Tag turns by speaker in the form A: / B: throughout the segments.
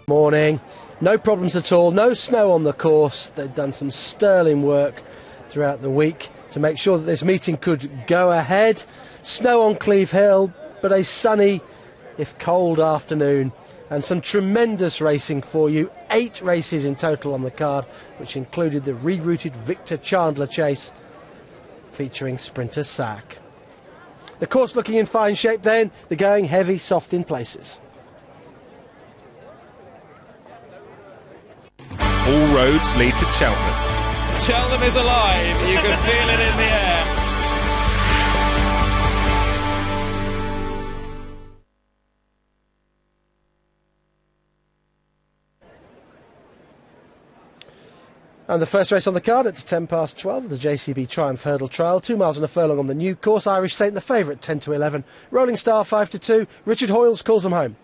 A: Morning. No problems at all, no snow on the course. They've done some sterling work throughout the week to make sure that this meeting could go ahead. Snow on Cleave Hurdle, but a sunny, if cold, afternoon. And some tremendous racing for you. 8 races in total on the card, which included the rerouted Victor Chandler Chase, featuring Sprinter Sack. The course looking in fine shape then, the going heavy, soft in places.
B: All roads lead to Cheltenham.
C: Cheltenham is alive, you can feel it in the air.
A: And the first race on the card at 12:10, the JCB Triumph Hurdle Trial. 2 miles and a furlong on the new course. Irish Saint the favourite, 10 to 11. Rolling Star 5 to 2. Richard Hoyles calls them home.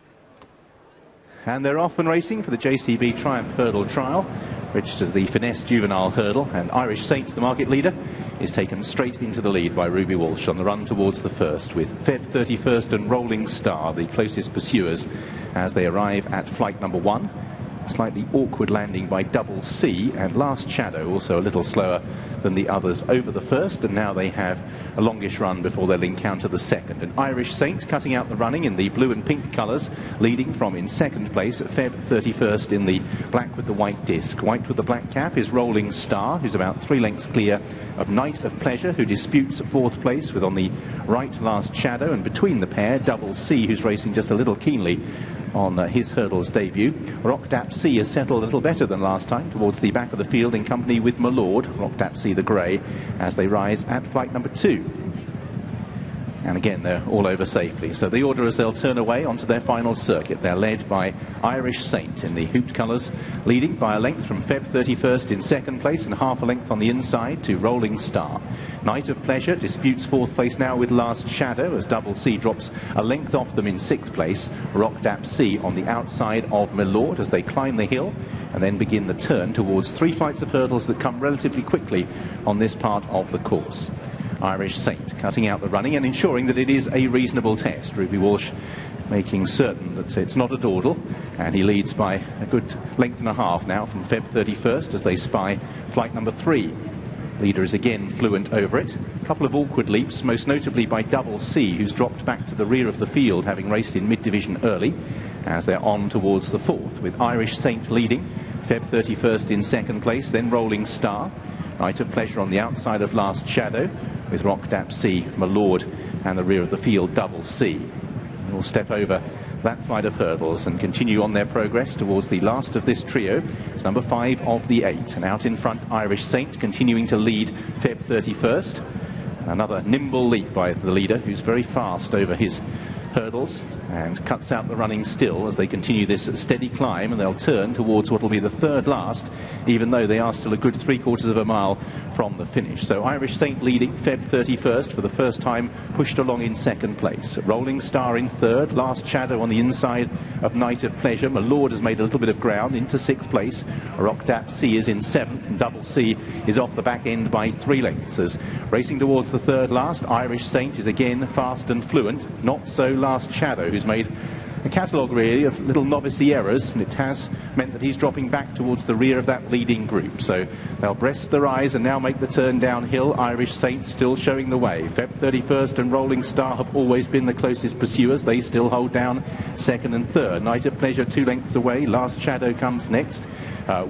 D: And they're off and racing for the JCB Triumph Hurdle Trial, which is the Finesse Juvenile Hurdle. And Irish Saint, the market leader, is taken straight into the lead by Ruby Walsh on the run towards the first, with Feb 31st and Rolling Star the closest pursuers as they arrive at flight number 1. Slightly awkward landing by Double C, and Last Shadow also a little slower than the others over the first, and now they have a longish run before they'll encounter the second. And Irish Saint cutting out the running in the blue and pink colours, leading from in second place at Feb 31st in the black with the white disc. White with the black cap is Rolling Star, who's about 3 lengths clear of Night of Pleasure, who disputes fourth place with on the right Last Shadow, and between the pair Double C, who's racing just a little keenly on his hurdles debut. Rockdap C has settled a little better than last time towards the back of the field in company with My Lord, Rockdap C the grey, as they rise at flight number 2. And again, they're all over safely. So the order as they'll turn away onto their final circuit. They're led by Irish Saint in the hooped colours, leading by a length from Feb 31st in second place and half a length on the inside to Rolling Star. Night of Pleasure disputes fourth place now with Last Shadow as Double C drops a length off them in sixth place. Rockdap C on the outside of My Lord as they climb the hill and then begin the turn towards 3 flights of hurdles that come relatively quickly on this part of the course. Irish Saint cutting out the running and ensuring that it is a reasonable test. Ruby Walsh making certain that it's not a dawdle, and he leads by a good length and a half now from Feb 31st as they spy flight number 3. Leader is again fluent over it. A couple of awkward leaps, most notably by Double C, who's dropped back to the rear of the field, having raced in mid-division early, as they're on towards the fourth, with Irish Saint leading, Feb 31st in second place, then Rolling Star. Night of Pleasure on the outside of Last Shadow, with Rockdap C, My Lord, and the rear of the field, Double C. We'll step over that flight of hurdles and continue on their progress towards the last of this trio. It's number 5 of the 8, and out in front Irish Saint continuing to lead Feb 31st. Another nimble leap by the leader, who's very fast over his hurdles and cuts out the running still as they continue this steady climb, and they'll turn towards what will be the third last, even though they are still a good 3/4 of a mile from the finish. So Irish Saint leading, Feb 31st for the first time, pushed along in second place. Rolling Star in third, Last Shadow on the inside of Night of Pleasure. My Lord has made a little bit of ground into sixth place. Rockdap C is in seventh, and Double C is off the back end by 3 lengths. As racing towards the third last, Irish Saint is again fast and fluent. Not so Last Shadow, who's made a catalogue really of little novice errors, and it has meant that he's dropping back towards the rear of that leading group. So they'll breast the rise and now make the turn downhill. Irish Saint still showing the way. Feb 31st and Rolling Star have always been the closest pursuers. They still hold down second and third. Night of Pleasure 2 lengths away. Last Shadow comes next,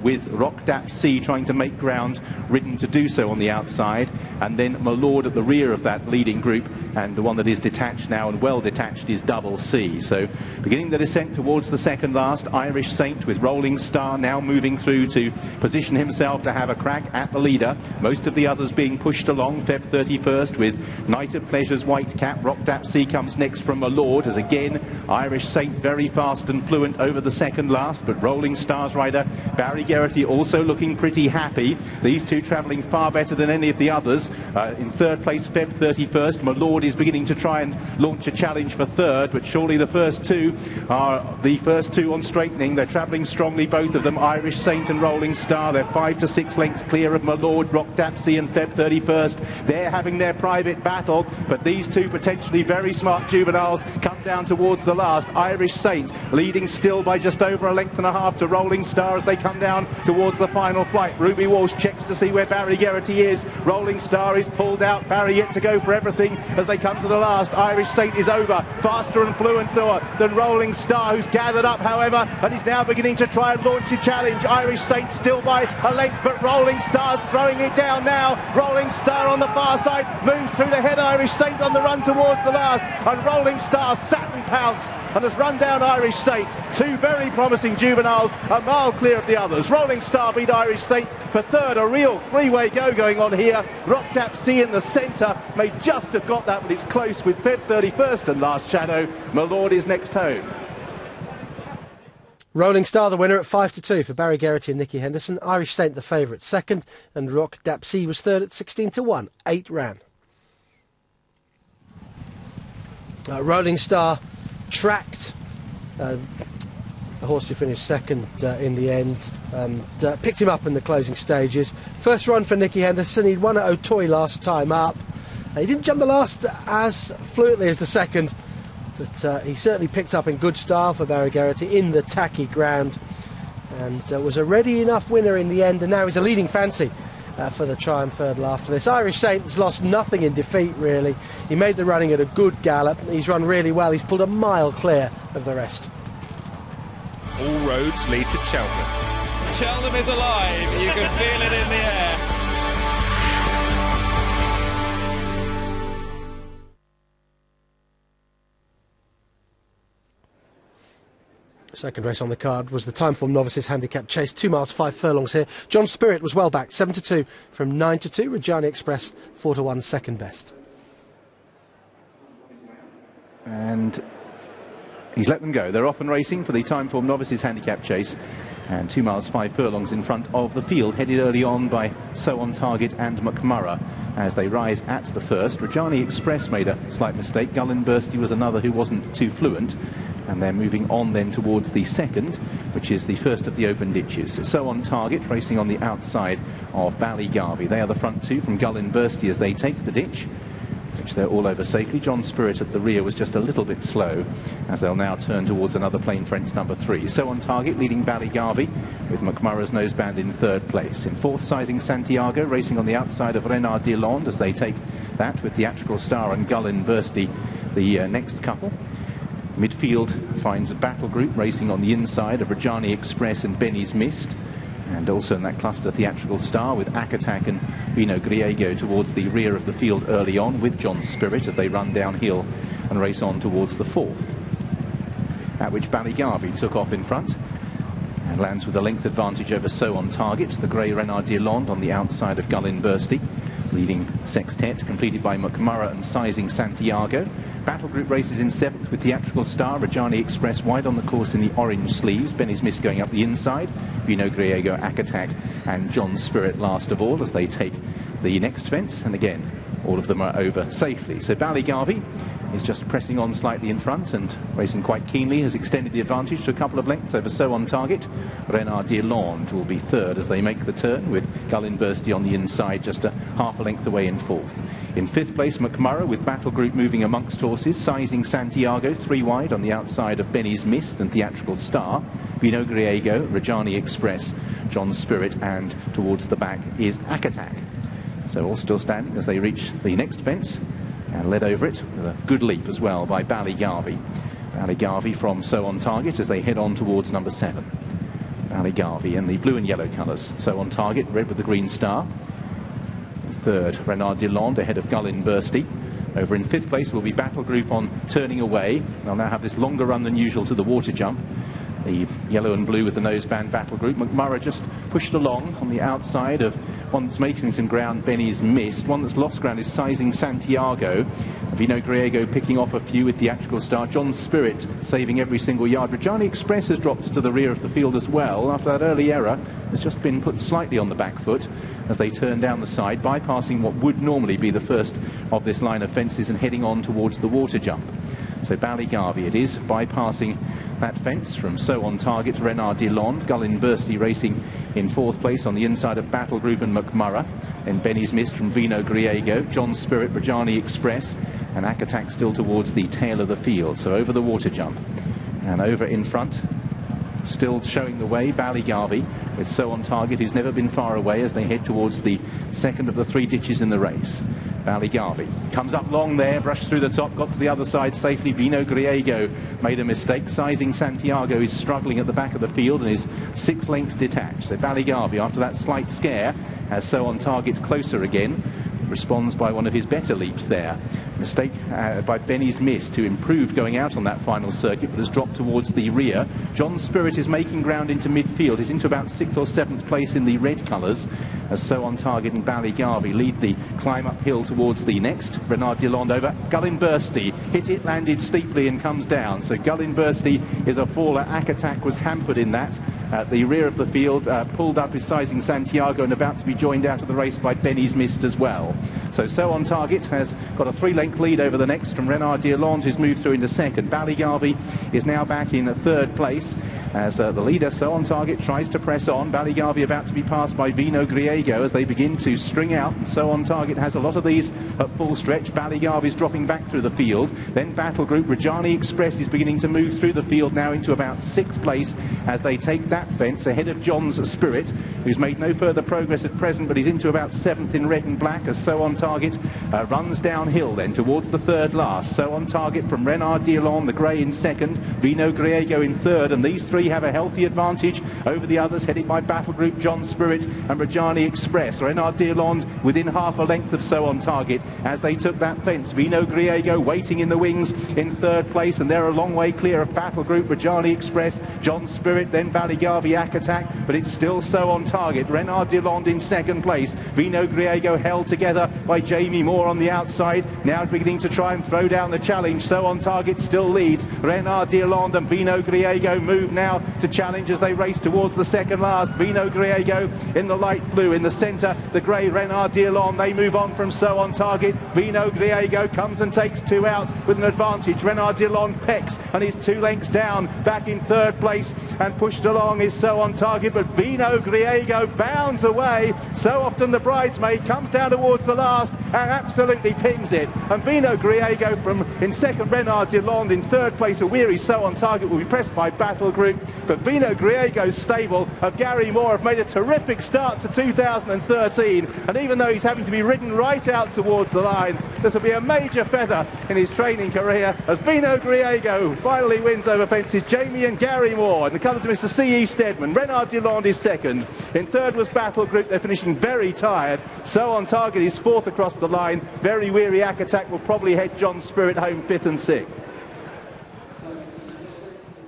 D: with Rockdap C trying to make ground, ridden to do so on the outside, and then My Lord at the rear of that leading group, and the one that is detached now and well detached is Double C. So beginning the descent towards the second last, Irish Saint with Rolling Star now moving through to position himself to have a crack at the leader. Most of the others being pushed along. Feb 31st with Night of Pleasure's white cap. Rockdap C comes next from My Lord, as again Irish Saint very fast and fluent over the second last, but Rolling Star's rider Barry Geraghty also looking pretty happy. These two travelling far better than any of the others. In third place, Feb 31st. My Lord is beginning to try and launch a challenge for third, but surely the first two are the first two on straightening. They're travelling strongly, both of them. Irish Saint and Rolling Star. They're 5 to 6 lengths clear of My Lord, Rock Dapsy and Feb 31st. They're having their private battle, but these two potentially very smart juveniles come down towards the last. Irish Saint leading still by just over a length and a half to Rolling Star as they come down towards the final flight. Ruby Walsh checks to see where Barry Geraghty is. Rolling Star is pulled out. Barry yet to go for everything as they come to the last. Irish Saint is over, faster and fluent than Rolling Star, who's gathered up, however, and is now beginning to try and launch a challenge. Irish Saint still by a length, but Rolling Star's throwing it down now. Rolling Star on the far side moves through the head. Irish Saint on the run towards the last, and Rolling Star sat and pounced and has run down Irish Saint. Two very promising juveniles, a mile clear of the others. Rolling Star beat Irish Saint for third. A real three-way go going on here. Rock Dapsy in the centre may just have got that, but it's close with Feb 31st and Last Shadow. My Lord is next home.
A: Rolling Star the winner at 5 to 2 for Barry Geraghty and Nicky Henderson. Irish Saint the favourite second, and Rock Dapsy was third at 16 to 1. 8 ran. Rolling Star tracked the horse who finished second in the end, and picked him up in the closing stages. First run for Nicky Henderson. He'd won at Auteuil last time up. He didn't jump the last as fluently as the second, but he certainly picked up in good style for Barry Geraghty in the tacky ground, and was a ready enough winner in the end, and now he's a leading fancy for the Triumph Hurdle after this. Irish Saint's lost nothing in defeat, really. He made the running at a good gallop. He's run really well. He's pulled a mile clear of the rest.
B: All roads lead to Cheltenham.
C: Cheltenham is alive. You can feel it in the air.
A: Second race on the card was the Timeform Novices Handicap Chase, 2 miles 5 furlongs here. John Spirit was well backed, 7 to 2 from 9 to 2. Reggiani Express 4 to 1 second best.
D: And he's let them go. They're off and racing for the Timeform Novices Handicap Chase, and 2 miles 5 furlongs in front of the field, headed early on by So On Target and McMurrough as they rise at the first. Reggiani Express made a slight mistake. Gullen Bursty was another who wasn't too fluent, and they're moving on then towards the second, which is the first of the open ditches. So On Target racing on the outside of Ballygarvey. They are the front two from Gullen Bursty as they take the ditch, which they're all over safely. John Spirit at the rear was just a little bit slow as they'll now turn towards another plain fence number 3. So On Target leading Ballygarvey with McMurrough's noseband in third place. In fourth, Sizing Santiago racing on the outside of Renard Deland as they take that with Theatrical Star and Gullen Bursty the next couple. Midfield finds a battle group racing on the inside of Reggiani Express and Benny's Mist, and also in that cluster Theatrical Star with Akatak and Vino Griego towards the rear of the field early on with John Spirit as they run downhill and race on towards the fourth, at which Ballygarvey took off in front and lands with a length advantage over So On Target. The grey Renard Deland on the outside of Gullen Bursty, leading sextet completed by McMurrough and Sizing Santiago. Battle group races in seventh with Theatrical Star, Reggiani Express wide on the course in the orange sleeves, Benny's Mist going up the inside, Vino Griego, Akatak and John Spirit last of all as they take the next fence, and again all of them are over safely. So Ballygarvey is just pressing on slightly in front and racing quite keenly, has extended the advantage to a couple of lengths over So On Target. Renard Deland will be third as they make the turn with Gullen Bursty on the inside just a half a length away in fourth. In fifth place, McMurrough with Battle Group moving amongst horses, Sizing Santiago 3 wide on the outside of Benny's Mist and Theatrical Star, Vino Griego, Reggiani Express, John Spirit, and towards the back is Akatak. So all still standing as they reach the next fence, and led over it with a good leap as well by Ballygarvey. Ballygarvey from So On Target as they head on towards number 7. Ballygarvey in the blue and yellow colours. So On Target, red with the green star. Third, Renard Deland ahead of Gullen Bursty. Over in fifth place will be Battle Group on Turning Away. They'll now have this longer run than usual to the water jump. The yellow and blue with the noseband Battle Group. McMurrough just pushed along on the outside of one that's making some ground, Benny's Mist. One that's lost ground is Sizing Santiago. Vino Griego picking off a few with Theatrical Star. John Spirit saving every single yard. Reggiani Express has dropped to the rear of the field as well. After that early error, has just been put slightly on the back foot as they turn down the side, bypassing what would normally be the first of this line of fences and heading on towards the water jump. So Ballygarvey it is, bypassing that fence from So On Target, Renard Delond, Gullin Bursty racing in 4th place on the inside of Battle Group and McMurrough. Then Benny's Mist from Vino Griego, John Spirit, Brajani Express, and Akatak still towards the tail of the field. So over the water jump and over in front, still showing the way, Ballygarvey with So On Target, who's never been far away as they head towards the second of the 3 ditches in the race. Ballygarvey comes up long there, brushed through the top, got to the other side safely. Vino Griego made a mistake. Sizing Santiago is struggling at the back of the field and is 6 lengths detached. So Ballygarvey, after that slight scare, has So On Target closer again. Responds by one of his better leaps there. Mistake by Benny's Mist, who improved going out on that final circuit but has dropped towards the rear. John Spirit is making ground into midfield. He's into about 6th or 7th place in the red colours as So On Target and Ballygarvey lead the climb uphill towards the next. Renard Delond over. Gullin Bursty hit it, landed steeply and comes down. So Gullin Bursty is a faller. Akatak was hampered in that. At the rear of the field, pulled up is Sizing Santiago and about to be joined out of the race by Benny's Mist as well. So On Target has got a 3-length lead over the next from Renard Delond, who's moved through into 2nd. Ballygarvey is now back in 3rd place as the leader, So On Target, tries to press on. Ballygarvey about to be passed by Vino Griego as they begin to string out. And So On Target has a lot of these at full stretch. Ballygarvey's dropping back through the field. Then Battle Group, Rajani Express is beginning to move through the field now into about 6th place as they take that fence ahead of John's Spirit, who's made no further progress at present, but he's into about 7th in red and black as So On Target runs downhill then towards the 3rd last. So On Target from Renard Delond, the grey in 2nd, Vino Griego in 3rd, and these 3 have a healthy advantage over the others, headed by Battle Group, John Spirit and Rajani Express. Renard Delond within half a length of So On Target as they took that fence. Vino Griego waiting in the wings in 3rd place, and they're a long way clear of Battle Group, Rajani Express, John Spirit, then Ballygarvey Akatak, but it's still So On Target. Renard Delond in 2nd place. Vino Griego held together by Jamie Moore on the outside, now beginning to try and throw down the challenge. So On Target still leads. Renard Delond and Vino Griego move now to challenge as they race towards the 2nd last. Vino Griego in the light blue, in the centre the grey Renard Delond. They move on from So On Target. Vino Griego comes and takes 2 out with an advantage. Renard Delond pecks and is 2 lengths down. Back in 3rd place and pushed along is So On Target, but Vino Griego bounds away. So often the bridesmaid comes down towards the last and absolutely pings it. And Vino Griego from in 2nd, Renard Delond in 3rd place. A weary So On Target will be pressed by Battle Group, but Vino Griego's stable of Gary Moore have made a terrific start to 2013, and even though he's having to be ridden right out towards the line, this will be a major feather in his training career as Vino Griego finally wins over fences Jamie and Gary Moore, and the colours of Mr. C.E. Steadman. Renard Delond is 2nd. In 3rd was Battle Group. They're finishing very tired. So On Target is 4th across the line. Very weary Akatak will probably head John Spirit home 5th and 6th.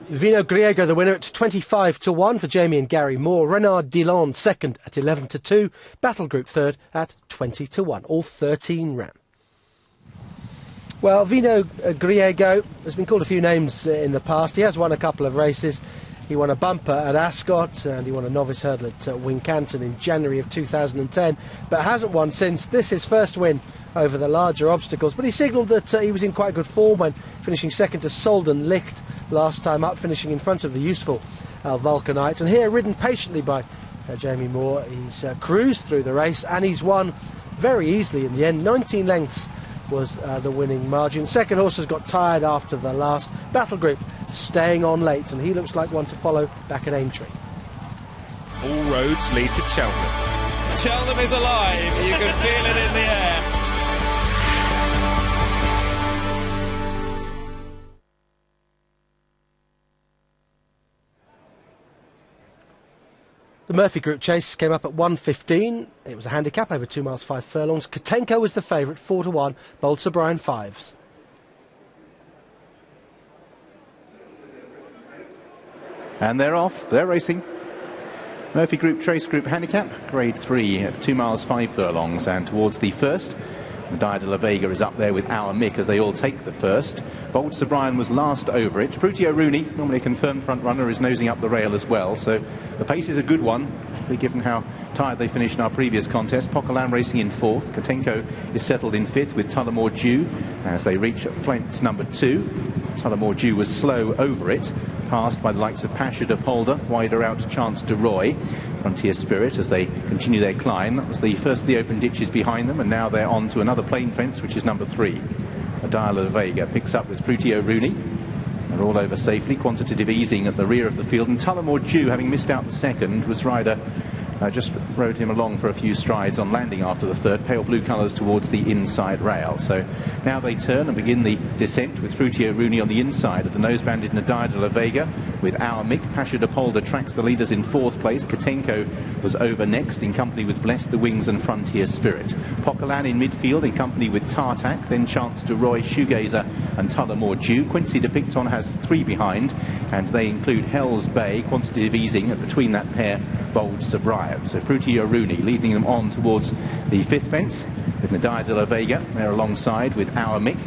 A: Vino Griego the winner at 25-1 for Jamie and Gary Moore. Renard Delond 2nd at 11-2. Battle Group 3rd at 20-1. All 13 ran. Well, Vino Griego has been called a few names in the past. He has won a couple of races. He won a bumper at Ascot and he won a novice hurdle at Wincanton in January of 2010, but hasn't won since. This is his first win over the larger obstacles, but he signalled that he was in quite good form when finishing 2nd to Solden Licht last time up, finishing in front of the useful Vulcanite. And here, ridden patiently by Jamie Moore, he's cruised through the race and he's won very easily in the end. 19 lengths was the winning margin. 2nd horse has got tired after the last. Battle Group staying on late, and he looks like one to follow back at Aintree.
B: All roads lead to Cheltenham.
C: Cheltenham is alive. You can feel it in the air.
A: The Murphy Group chase came up at 1:15. It was a handicap over 2 miles 5 furlongs. Katenko was the favourite, 4-1. Bold Sir Brian 5s.
D: And they're off. They're racing. Murphy Group Chase Group Handicap, Grade 3 at 2 miles 5 furlongs, and towards the first Nadaya de la Vega is up there with Our Mick as they all take the first. Bold Sir Brian was last over it. Fruitio Rooney, normally a confirmed front runner, is nosing up the rail as well. So the pace is a good one, given how tired they finished in our previous contest. Pocalan racing in fourth. Katenko is settled in fifth with Tullamore Dew as they reach fence number 2. Tullamore Dew was slow over it, passed by the likes of Pasha de Polder, wider out Chance de Roy. Frontier Spirit as they continue their climb. That was the first of the open ditches behind them, and now they're on to another plain fence, which is number 3. Nadaya de la Vega picks up with Fruitio Rooney. They're all over safely. Quantitative easing at the rear of the field, and Tullamore Dew, having missed out the second, was rider just rode him along for a few strides on landing after the third. Pale blue colours towards the inside rail. So now they turn and begin the descent with Fruitio Rooney on the inside of the nose-banded Nadaya de la Vega with Our Mick. Pasha de Polder tracks the leaders in fourth place. Katenko was over next in company with Bless the Wings and Frontier Spirit. Pocalan in midfield in company with Tartac, then Chance de Roy, Shoegazer and Tullamore Dew. Quincy de Picton has 3 behind, and they include Hell's Bay, quantitative easing, and between that pair Bold Sir Brian. So Fruitio Rooney leading them on towards the 5th fence with Nadaya de la Vega there alongside with Our Mick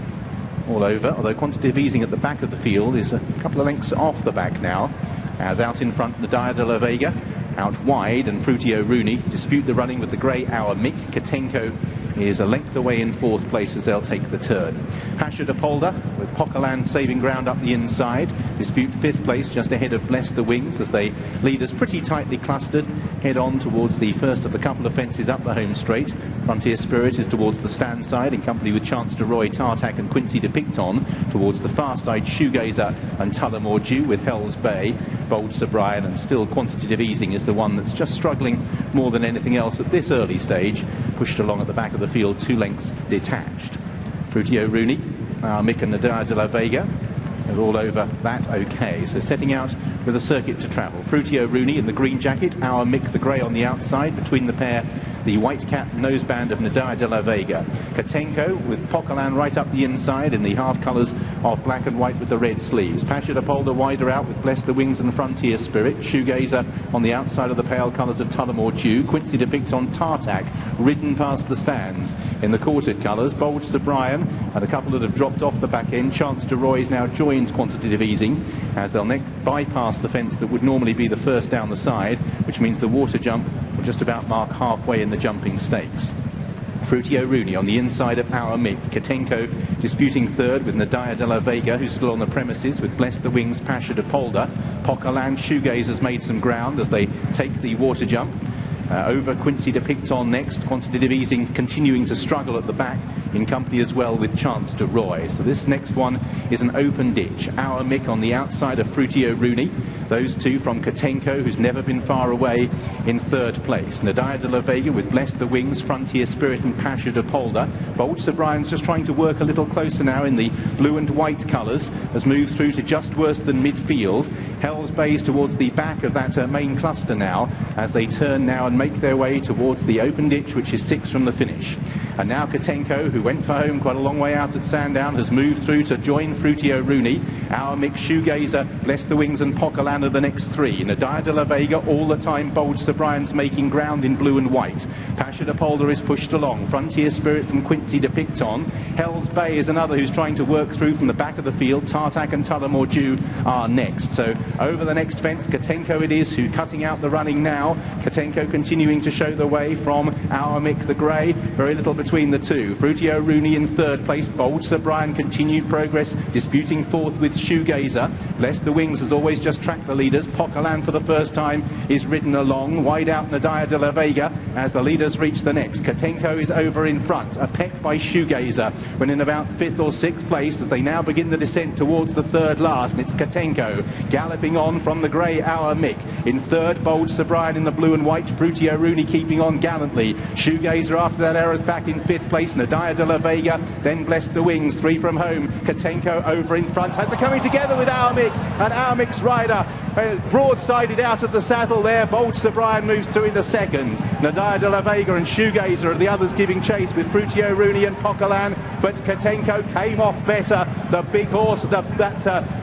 D: all over, although quantitative easing at the back of the field is a couple of lengths off the back now, as out in front Nadaya de la Vega, out wide, and Fruitio Rooney dispute the running with the grey Our Mick. Katenko is a length away in 4th place as they'll take the turn. Pasha de Polder with Pocalan saving ground up the inside, dispute 5th place just ahead of Bless the Wings as they lead us pretty tightly clustered, head on towards the first of the couple of fences up the home straight. Frontier Spirit is towards the stand side in company with Chance de Roy, Tartac and Quincy de Picton. Towards the far side, Shoegazer and Tullamore Dew with Hell's Bay. Bold Sir Brian and still quantitative easing is the one that's just struggling more than anything else at this early stage, pushed along at the back of the field 2 lengths detached. Fruitio Rooney, Mick and Nadaya de la Vega are all over that okay. So setting out with a circuit to travel. Fruitio Rooney in the green jacket, Our Mick the grey on the outside, between the pair the white cap noseband of Nadaya de la Vega. Katenko with Pocalan right up the inside in the half colours of black and white with the red sleeves. Pasha de Polder wider out with Bless the Wings and Frontier Spirit. Shoegazer on the outside of the pale colours of Tullamore Dew. Quincy de Picton Tartac ridden past the stands in the quartered colours. Bold Sir Brian and a couple that have dropped off the back end. Chance de Roy is now joined quantitative easing as they'll bypass the fence that would normally be the first down the side, which means the water jump will just about mark halfway in the jumping stakes. Fruitio Rooney on the inside of Our Mick. Katenko disputing 3rd with Nadaya de la Vega, who's still on the premises with Bless the Wings, Pasha de Polder. Pocalan Shoegaze has made some ground as they take the water jump. Over Quincy de Picton next, quantitative easing continuing to struggle at the back in company as well with Chance de Roy. So this next one is an open ditch. Our Mick on the outside of Fruitio Rooney. Those two from Katenko, who's never been far away, in 3rd place. Nadaya de la Vega with Bless the Wings, Frontier Spirit and Pasha de Polder. Bold Sir Brian's just trying to work a little closer now in the blue and white colours, has moved through to just worse than midfield. Hell's Bay's towards the back of that main cluster now, as they turn now and make their way towards the open ditch, which is 6 from the finish. And now Katenko, who went for home quite a long way out at Sandown, has moved through to join Fruitio Rooney. Our Mick, Shoegazer, Bless the Wings and Pocalan are the next 3. Nadaya de la Vega all the time. Bold Sir Brian's making ground in blue and white. Pasha de Polder is pushed along. Frontier Spirit from Quincy de Picton. Hell's Bay is another who's trying to work through from the back of the field. Tartac and Tullamore Dew are next. So over the next fence, Katenko it is who's cutting out the running now. Katenko continuing to show the way from Our Mick the grey. Very little between the two. Fruitio Rooney in 3rd place. Bold Sir Brian continued progress, disputing 4th with Shoegazer. Bless the Wings has always just tracked the leaders. Pocalan for the first time is ridden along. Wide out Nadaya de la Vega as the leaders reach the next. Katenko is over in front, a peck by Shoegazer, when in about 5th or 6th place as they now begin the descent towards the 3rd last. And it's Katenko galloping on from the grey Our Mick. In 3rd, Bold Sir Brian in the blue and white. Fruitio Rooney keeping on gallantly. Shoegazer after that error's back in 5th place. Nadaya de la Vega, then Bless the Wings, 3 from home. Katenko over in front. As they're coming together with Our Mick, and Our Mick's rider broadsided out of the saddle there. Bold Sir Brian moves through into 2nd. Nadaya de la Vega and Shoegazer are the others giving chase with Fruitio Rooney and Pocalan, but Katenko came off better. The big horse, that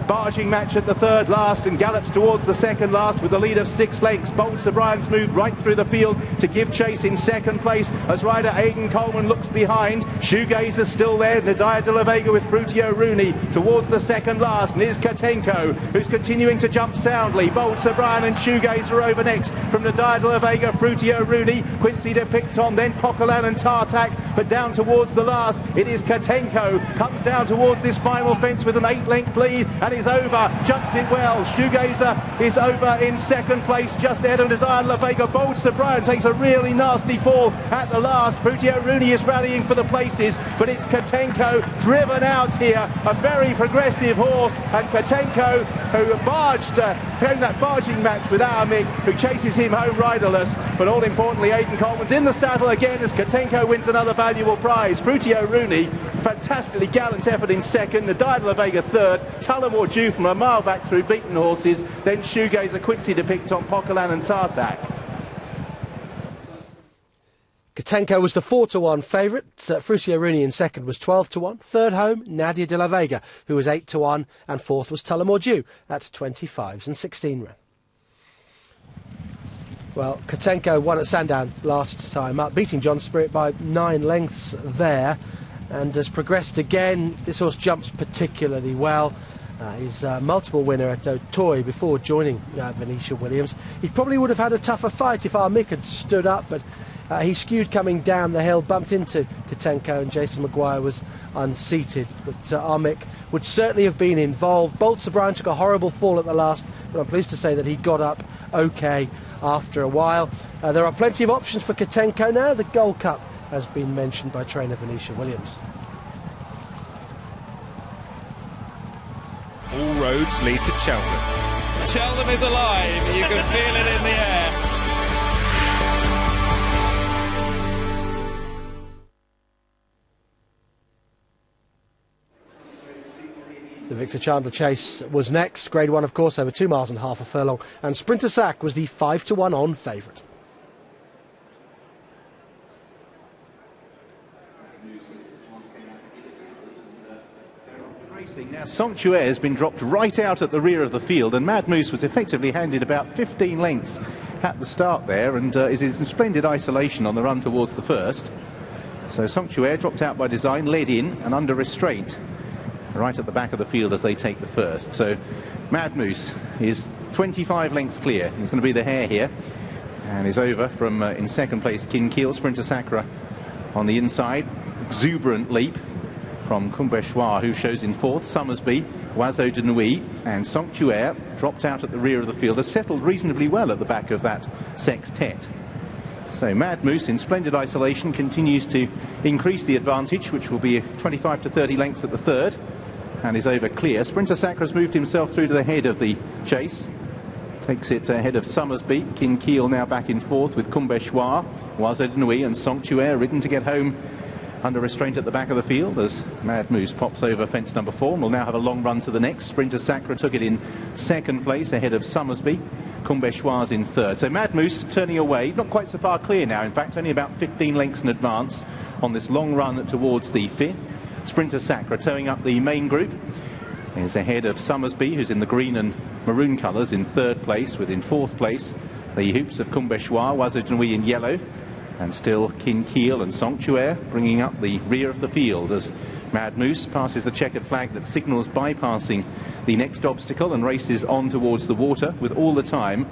D: barging match at the third last and gallops towards the second last with a lead of 6 lengths. Bold Sir Brian's moved right through the field to give chase in second place as rider Aidan Coleman looks behind. Shoegazer's still there. Nadia de la Vega with Fruitio Rooney towards the second last. Niz Katenko, who's continuing to jump soundly. Bold Sir Brian and Shoegazer over next from Nadia de la Vega, Fruitio Rooney, Quincy de Picton, then Poquelin and Tartac, but down towards the last it is Katenko, comes down towards this final fence with an 8-length lead and is over, jumps it well. Shoegazer is over in second place just ahead of Nadia de la Vega. Bold Sir Brian takes a really nasty fall at the last. Fruitio Rooney is rallying for the places, but it's Katenko driven out here, a very progressive horse, and Katenko, who barged, came that barging match with Mick, who chases him home riderless, but all importantly Aidan Coleman's in the saddle again as Katenko wins another valuable prize. Fruitio Rooney, fantastically gallant effort in second, Nadia de la Vega third, Tullamore due from a mile back through beaten horses, then Shoegazer, Quincy de Picton, Poquelin and Tartac.
A: Katenko was the 4-1 favourite. Fruitio Rooney in second was 12-1. Third home, Nadia de la Vega, who was 8-1, and fourth was Tullamore Dew at 25s and 16 run. Well, Katenko won at Sandown last time up, beating John Spirit by 9 lengths there, and has progressed again. This horse jumps particularly well. He's a multiple winner at Auteuil before joining Venetia Williams. He probably would have had a tougher fight if Mick had stood up, but he skewed coming down the hill, bumped into Katenko, and Jason Maguire was unseated. But Mick would certainly have been involved. Bold Sir Brian took a horrible fall at the last, but I'm pleased to say that he got up okay after a while. There are plenty of options for Katenko now. The Gold Cup has been mentioned by trainer Venetia Williams.
B: All roads lead to Cheltenham.
C: Cheltenham is alive. You can feel it in the air.
A: The Victor Chandler Chase was next. Grade 1, of course, over 2.5 miles a furlong. And Sprinter Sack was the 5-1 on favourite.
D: Now, Sanctuaire has been dropped right out at the rear of the field, and Mad Moose was effectively handed about 15 lengths at the start there, and is in splendid isolation on the run towards the first. So Sanctuaire dropped out by design, led in and under restraint right at the back of the field as they take the first. So Mad Moose is 25 lengths clear. He's going to be the hare here, and is over from in second place Kinkeel. Sprinter Sacra on the inside, exuberant leap from Kumbeshwar, who shows in fourth. Summersby, Oiseau de Nuit and Sanctuaire dropped out at the rear of the field, has settled reasonably well at the back of that sextet. So Mad Moose in splendid isolation continues to increase the advantage, which will be 25 to 30 lengths at the third, and is over clear. Sprinter Sacra's moved himself through to the head of the chase, takes it ahead of Summersby. Kinkeel now back in fourth with Kumbeshwar, Oiseau de Nuit and Sanctuaire ridden to get home under restraint at the back of the field as Mad Moose pops over fence number 4 and will now have a long run to the next. Sprinter Sacra took it in second place ahead of Summersby. Kumbeshwar's in third. So Mad Moose turning away, not quite so far clear now, in fact only about 15 lengths in advance on this long run towards the fifth. Sprinter Sacra towing up the main group is ahead of Summersby, who's in the green and maroon colours, in third place, with in fourth place the hoops of Kumbeshwar, Oiseau de Nuit in yellow, and still Kinkeel and Sanctuaire bringing up the rear of the field as Mad Moose passes the checkered flag that signals bypassing the next obstacle and races on towards the water, with all the time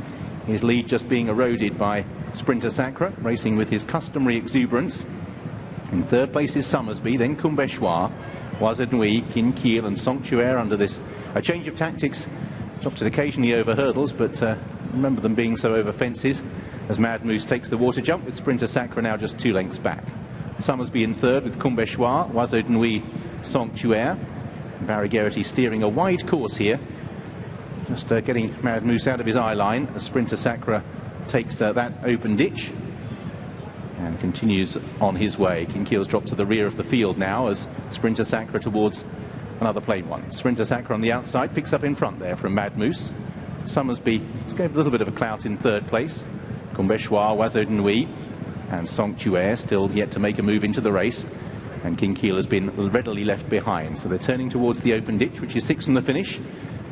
D: his lead just being eroded by Sprinter Sacra, racing with his customary exuberance. In third place is Summersby, then Kumbeshwar, Oiseau de Nuit, Kinkeel and Sanctuaire under this a change of tactics. Dropped it occasionally over hurdles, but remember them being so over fences, as Mad Moose takes the water jump with Sprinter Sacra now just 2 lengths back. Summersby in third with Kumbeshwar, Oiseau de Nuit, Sanctuaire. Barry Geraghty steering a wide course here, just getting Mad Moose out of his eye line as Sprinter Sacra takes that open ditch and continues on his way. Kinkeel's dropped to the rear of the field now as Sprinter Sacra towards another plain one. Sprinter Sacra on the outside picks up in front there from Mad Moose. Summersby just gave a little bit of a clout in third place. Kumbeshwar, Oiseau de Nuit and Sanctuaire still yet to make a move into the race, and Kinkeel has been readily left behind. So they're turning towards the open ditch, which is 6 from the finish,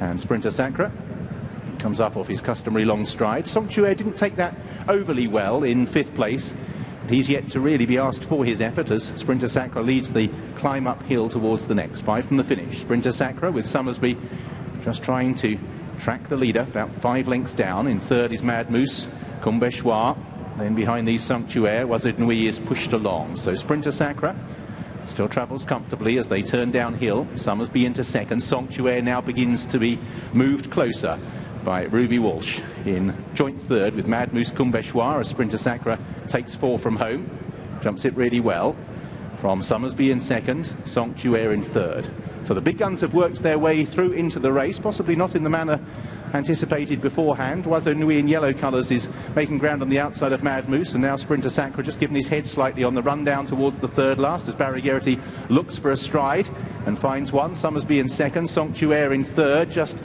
D: And Sprinter Sacre comes up off his customary long stride. Sanctuaire didn't take that overly well in 5th place. He's yet to really be asked for his effort as Sprinter Sacre leads the climb uphill towards the next. 5 from the finish. Sprinter Sacre with Summersby just trying to track the leader, about 5 lengths down. In 3rd is Mad Moose, Combéchoir. Then behind these Sanctuaire, Oiseau de Nuit is pushed along. So Sprinter Sacre still travels comfortably as they turn downhill. Summersby into 2nd. Sanctuaire now begins to be moved closer by Ruby Walsh in joint 3rd with Mad Moose, Combéchoir as Sprinter Sacre takes 4 from home. Jumps it really well. From Summersby in 2nd, Sanctuaire in 3rd. So the big guns have worked their way through into the race, possibly not in the manner anticipated beforehand. Oiseau Nui in yellow colours is making ground on the outside of Mad Moose, and now Sprinter Sacre just given his head slightly on the run down towards the 3rd last as Barry Geraghty looks for a stride and finds one. Summersby in 2nd, Sanctuaire in 3rd, just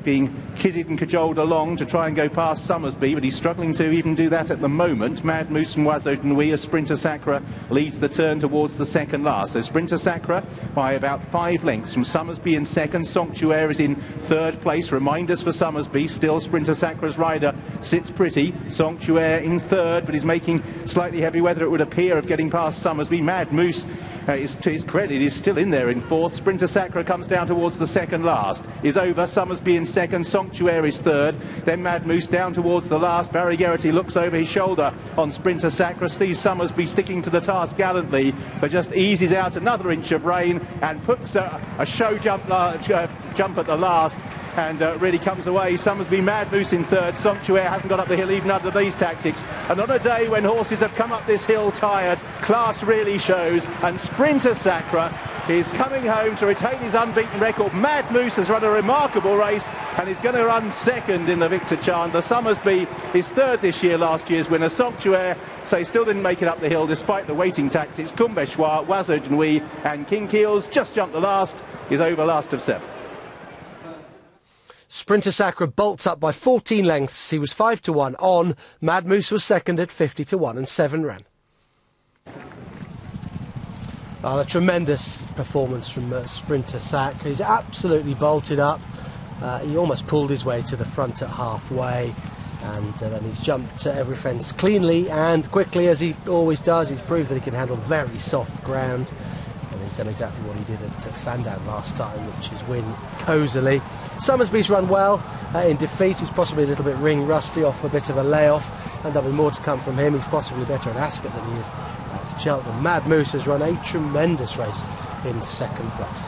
D: being kidded and cajoled along to try and go past Summersby, but he's struggling to even do that at the moment. Mad Moose and Oiseau de Nuit as Sprinter Sacre leads the turn towards the 2nd last. So Sprinter Sacre by about 5 lengths from Summersby in 2nd. Sanctuaire is in 3rd place. Reminders for Summersby. Still Sprinter Sacre's rider sits pretty. Sanctuaire in 3rd, but he's making slightly heavy weather, it would appear, of getting past Summersby. Mad Moose, to his credit, is still in there in 4th. Sprinter Sacre comes down towards the 2nd last. Is over. Summersby in 2nd. Sanctuaire is 3rd. Then Mad Moose down towards the last. Barry Geraghty looks over his shoulder on Sprinter Sacre. Sees Summersby sticking to the task gallantly, but just eases out another inch of rain and puts a show jump at the last. And really comes away. Summersby, Mad Moose in 3rd. Sanctuaire hasn't got up the hill even under these tactics. And on a day when horses have come up this hill tired, class really shows. And Sprinter Sacre is coming home to retain his unbeaten record. Mad Moose has run a remarkable race and is going to run 2nd in the Victor Chandler. Summersby is 3rd this year, last year's winner. Sanctuaire, so he still didn't make it up the hill despite the waiting tactics. Combéchoir, Oiseau de Nuit and King Keels just jumped the last, is over last of 7.
A: Sprinter Sacre bolts up by 14 lengths. He was 5 to 1 on. Mad Moose was 2nd at 50 to 1 and 7 ran. Oh, a tremendous performance from Sprinter Sacre. He's absolutely bolted up. He almost pulled his way to the front at halfway, and then he's jumped every fence cleanly and quickly, as he always does. He's proved that he can handle very soft ground, and he's done exactly what he did at Sandown last time, which is win cosily. Summersby's run well in defeat. He's possibly a little bit ring rusty off a bit of a layoff, and there'll be more to come from him. He's possibly better at Ascot than he is at Cheltenham. Mad Moose has run a tremendous race in 2nd place.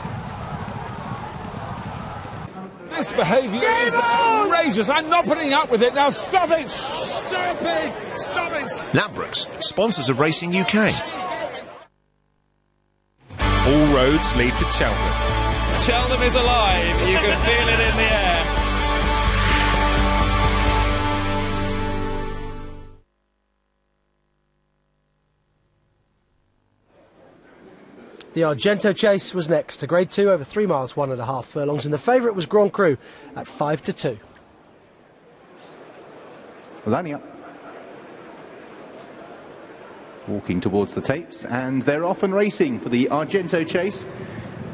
C: This behaviour is outrageous. I'm not putting up with it. Now stop it. Stop it. Stop it.
E: Ladbrokes, sponsors of Racing UK.
B: All roads lead to Cheltenham.
C: Cheltenham is alive. You can feel it in the air.
A: The Arento Chase was next to Grade 2 over 3 miles, 1.5 furlongs, and the favourite was Grand Cru at 5 to 2.
D: Lining up. Walking towards the tapes, and they're off and racing for the Arento Chase.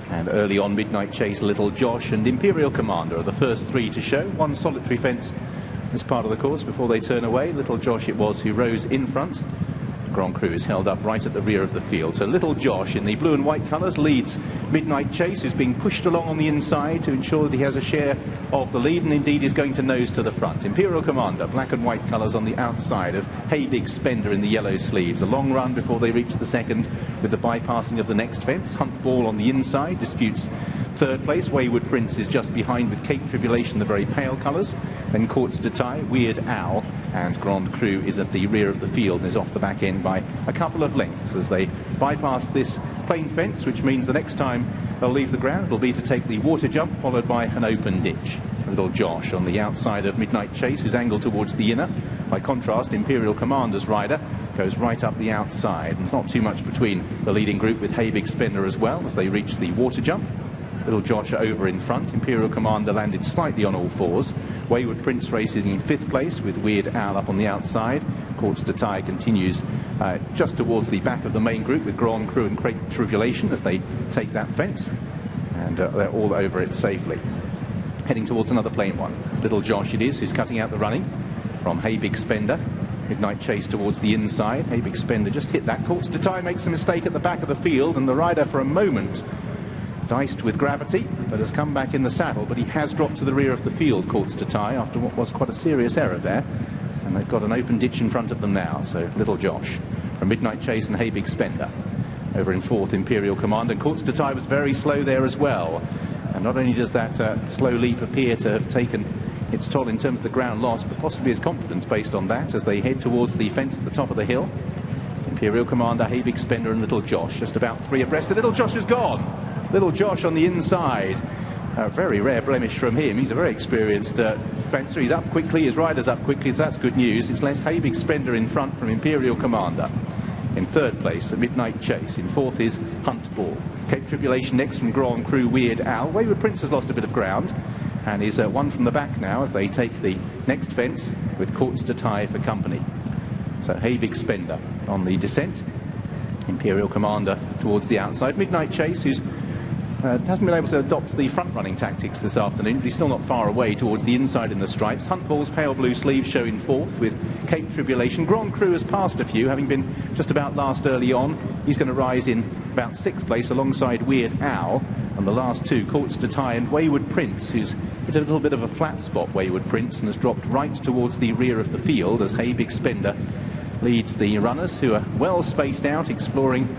D: And early on, Midnight Chase, Little Josh and Imperial Commander are the first 3 to show. One solitary fence as part of the course before they turn away. Little Josh it was who rose in front. Grand Cru is held up right at the rear of the field. So Little Josh in the blue and white colours leads Midnight Chase, who's being pushed along on the inside to ensure that he has a share of the lead, and indeed is going to nose to the front. Imperial Commander, black and white colours on the outside of Hey Big Spender in the yellow sleeves. A long run before they reach the 2nd with the bypassing of the next fence. Hunt Ball on the inside disputes 3rd place. Wayward Prince is just behind with Cape Tribulation, the very pale colours. Then Courts de Taille, Weird Owl, and Grand Cru is at the rear of the field and is off the back end by a couple of lengths as they bypass this plain fence, which means the next time they'll leave the ground will be to take the water jump followed by an open ditch. Little Josh on the outside of Midnight Chase, who's angled towards the inner. By contrast, Imperial Commander's rider goes right up the outside, and not too much between the leading group with Hey Big Spender as well as they reach the water jump. Little Josh over in front. Imperial Commander landed slightly on all fours. Wayward Prince races in 5th place with Weird Owl up on the outside. Courts de Taille continues just towards the back of the main group with Grand Cru and Cape Tribulation as they take that fence. And they're all over it safely. heading towards another plain one. Little Josh it is who's cutting out the running from Hey Big Spender. Midnight Chase towards the inside. Hey Big Spender just hit that. Courts to Tie makes a mistake at the back of the field, and the rider for a moment diced with gravity, but has come back in the saddle. But he has dropped to the rear of the field, Courts to Tie, after what was quite a serious error there. And they've got an open ditch in front of them now. So Little Josh from Midnight Chase and Hey Big Spender. Over in fourth, Imperial Command, and Courts to Tie was very slow there as well. And not only does that slow leap appear to have taken its toll in terms of the ground loss, but possibly his confidence based on that as they head towards the fence at the top of the hill. Imperial Commander, Hey Big Spender and Little Josh just about three abreast. The Little Josh is gone. Little Josh on the inside. A very rare blemish from him. He's a very experienced fencer. He's up quickly, his rider's up quickly, so that's good news. It's left Hey Big Spender in front from Imperial Commander. In third place, a Midnight Chase. In fourth is Hunt Ball. Cape Tribulation next from Grand Cru, Weird Owl. Wayward Prince has lost a bit of ground and is one from the back now as they take the next fence with Courts to Tie for company. So Hey Big Spender on the descent. Imperial Commander towards the outside. Midnight Chase, who's hasn't been able to adopt the front-running tactics this afternoon, but he's still not far away towards the inside in the stripes. Hunt Ball's pale blue sleeve showing fourth with Cape Tribulation. Grand Cru has passed a few, having been just about last early on. He's going to rise in about sixth place alongside Weird Owl. And the last two, Courts to Tie and Wayward Prince, who's hit a little bit of a flat spot, Wayward Prince, and has dropped right towards the rear of the field as Hey Big Spender leads the runners, who are well spaced out, exploring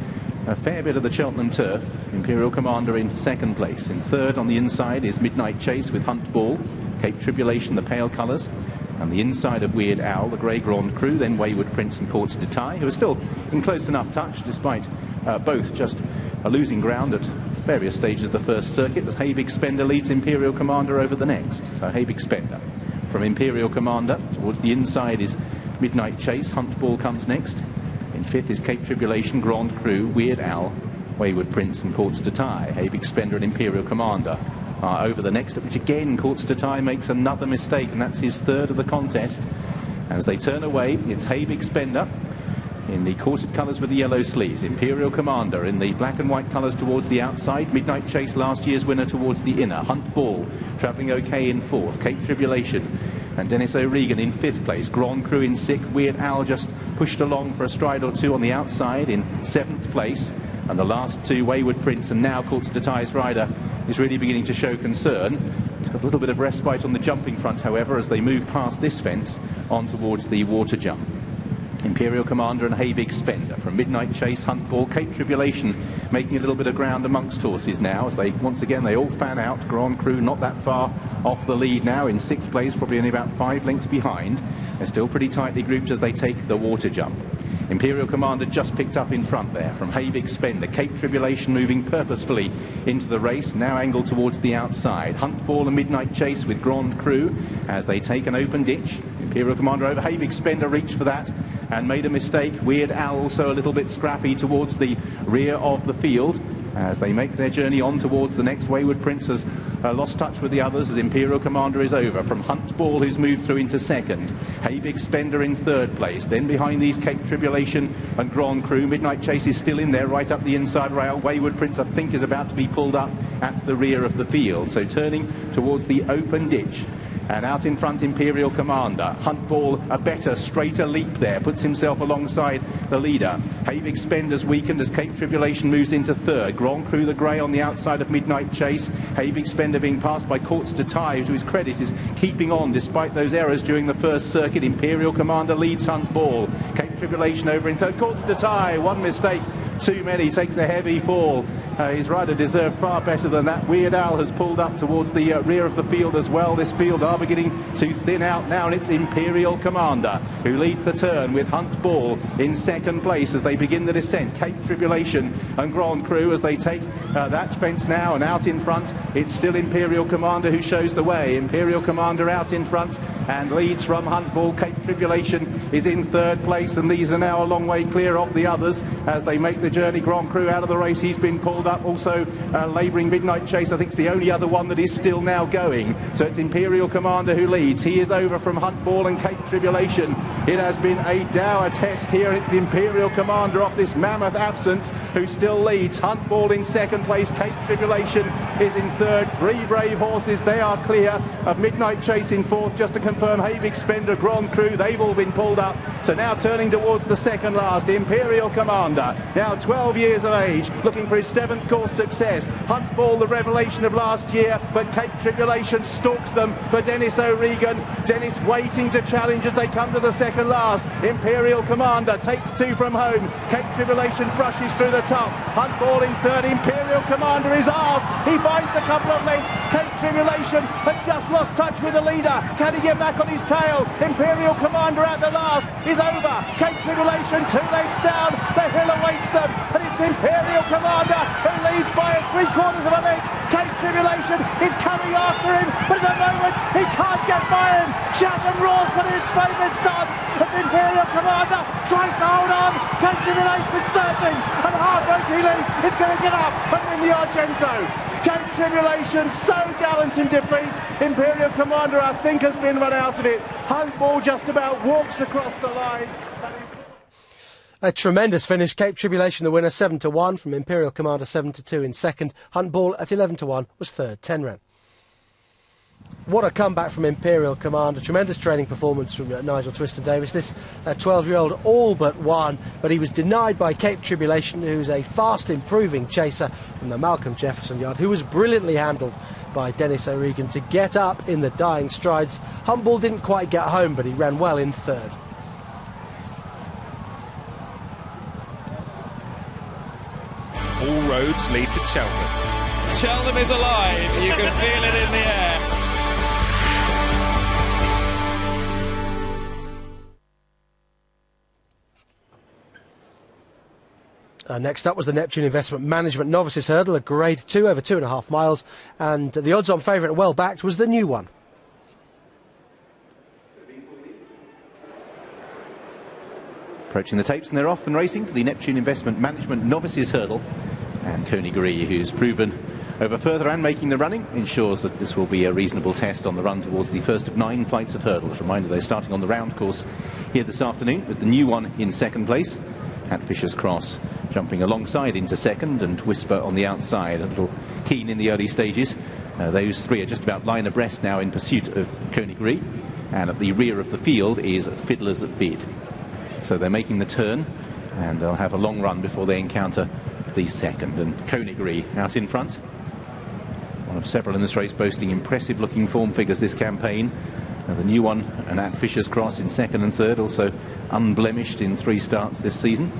D: a fair bit of the Cheltenham turf. Imperial Commander in second place. In third on the inside is Midnight Chase with Hunt Ball, Cape Tribulation, the pale colours, and the inside of Weird Owl, the Grey Grand Cru, then Wayward Prince and Courts to Tie, who are still in close enough touch despite both just losing ground at various stages of the first circuit, as Hey Big Spender leads Imperial Commander over the next. So Hey Big Spender from Imperial Commander. Towards the inside is Midnight Chase. Hunt Ball comes next. In fifth is Cape Tribulation, Grand Cru, Weird Owl, Wayward Prince and Courts to Tie. Hey Big Spender and Imperial Commander are over the next, at which again Courts to Tie makes another mistake, and that's his third of the contest. As they turn away, it's Hey Big Spender in the corset colours with the yellow sleeves. Imperial Commander in the black and white colours towards the outside. Midnight Chase, last year's winner, towards the inner. Hunt Ball travelling okay in fourth. Cape Tribulation and Dennis O'Regan in fifth place. Grand Cru in sixth. Weird Owl just pushed along for a stride or two on the outside in seventh place. And the last two, Wayward Prince and now Courts to Tie's rider, is really beginning to show concern. It's got a little bit of respite on the jumping front, however, as they move past this fence on towards the water jump. Imperial Commander and Hey Big Spender from Midnight Chase, Hunt Ball, Cape Tribulation making a little bit of ground amongst horses now as they once again they all fan out. Grand Cru not that far off the lead now in sixth place, probably only about 5 lengths behind. They're still pretty tightly grouped as they take the water jump. Imperial Commander just picked up in front there from Hey Big Spender. Cape Tribulation moving purposefully into the race, now angled towards the outside. Hunt Ball and Midnight Chase with Grand Cru as they take an open ditch. Imperial Commander over. Hey Big Spender reached for that and made a mistake. Weird Owl also a little bit scrappy towards the rear of the field as they make their journey on towards the next. Wayward Prince has lost touch with the others as Imperial Commander is over. From Hunt Ball, who's moved through into second. Hey Big Spender in third place. Then behind these, Cape Tribulation and Grand Cru. Midnight Chase is still in there, right up the inside rail. Wayward Prince, I think, is about to be pulled up at the rear of the field. So turning towards the open ditch. And out in front, Imperial Commander. Hunt Ball, a better, straighter leap there, puts himself alongside the leader. Hey Big Spender's weakened as Cape Tribulation moves into third. Grand Cru, the grey, on the outside of Midnight Chase. Hey Big Spender being passed by Courts to Tie, who to his credit is keeping on despite those errors during the first circuit. Imperial Commander leads Hunt Ball. Cape Tribulation over in third. Courts to Tie, one mistake too many, takes a heavy fall. His rider deserved far better than that. Weird Owl has pulled up towards the rear of the field as well. This field are beginning to thin out now, and it's Imperial Commander who leads the turn with Hunt Ball in second place as they begin the descent. Cape Tribulation and Grand Cru as they take that fence now, and out in front it's still Imperial Commander who shows the way. Imperial Commander out in front and leads from Huntball. Cape Tribulation is in third place, and these are now a long way clear of the others as they make the journey. Grand Cru out of the race, he's been pulled up. Also labouring Midnight Chase, I think, is the only other one that is still now going. So it's Imperial Commander who leads. He is over from Huntball and Cape Tribulation. It has been a dour test here. It's Imperial Commander off this mammoth absence who still leads. Huntball in second place. Cape Tribulation is in third. Three brave horses, they are clear of Midnight Chase in fourth. Just to confirm, Havik Spender, Grand Cru, they've all been pulled up. So now turning towards the second last, Imperial Commander, now 12 years of age, looking for his seventh course success. Huntball, the revelation of last year, but Cape Tribulation stalks them for Dennis O'Regan. Dennis waiting to challenge as they come to the second last. Imperial Commander takes two from home. Cape Tribulation brushes through the top. Huntball in third. Imperial Commander is asked. He finds a couple of lengths. Cape Tribulation has just lost touch with the leader. Can he get back on his tail? Imperial Commander at the last is over. Cape Tribulation 2 lengths down. The hill awaits them, and it's Imperial Commander who leads by a 3/4 of a length. Cape Tribulation is coming after him, but at the moment he can't get by him. Cheltenham roars for his favourite son as Imperial Commander tries to hold on. Cape Tribulation surging, and heartbreakingly is going to get up and win the Arento. Cape Tribulation so gallant in defeat. Imperial Commander, I think, has been run out of it. Huntball just about walks across the line.
A: A tremendous finish. Cape Tribulation the winner, 7-1 from Imperial Commander, 7-2 in second. Huntball at 11-1 was third, 10 ran. What a comeback from Imperial Commander. Tremendous training performance from Nigel Twiston-Davies. This 12-year-old all but won, but he was denied by Cape Tribulation, who's a fast improving chaser from the Malcolm Jefferson yard, who was brilliantly handled by Dennis O'Regan to get up in the dying strides. Huntball didn't quite get home, but he ran well in third.
B: All roads lead to Cheltenham.
C: Cheltenham is alive. You can feel it in the air.
A: Next up was the Neptune Investment Management Novices Hurdle, a Grade 2 over 2.5 miles, and the odds-on favourite and well-backed was the new one.
D: Approaching the tapes, and they're off and racing for the Neptune Investment Management Novices Hurdle. And Coney Gree, who's proven over further and making the running, ensures that this will be a reasonable test on the run towards the first of 9 flights of hurdles. Reminder, they're starting on the round course here this afternoon with the new one in second place. At Fisher's Cross jumping alongside into second, and Whisper on the outside, a little keen in the early stages. Those three are just about line abreast now in pursuit of Coney Gree, and at the rear of the field is Fiddler's Bid. So they're making the turn, and they'll have a long run before they encounter the second. And Coney Gree out in front, one of several in this race boasting impressive looking form figures this campaign. The new one, and at Fisher's Cross in second and third, also unblemished in 3 starts this season.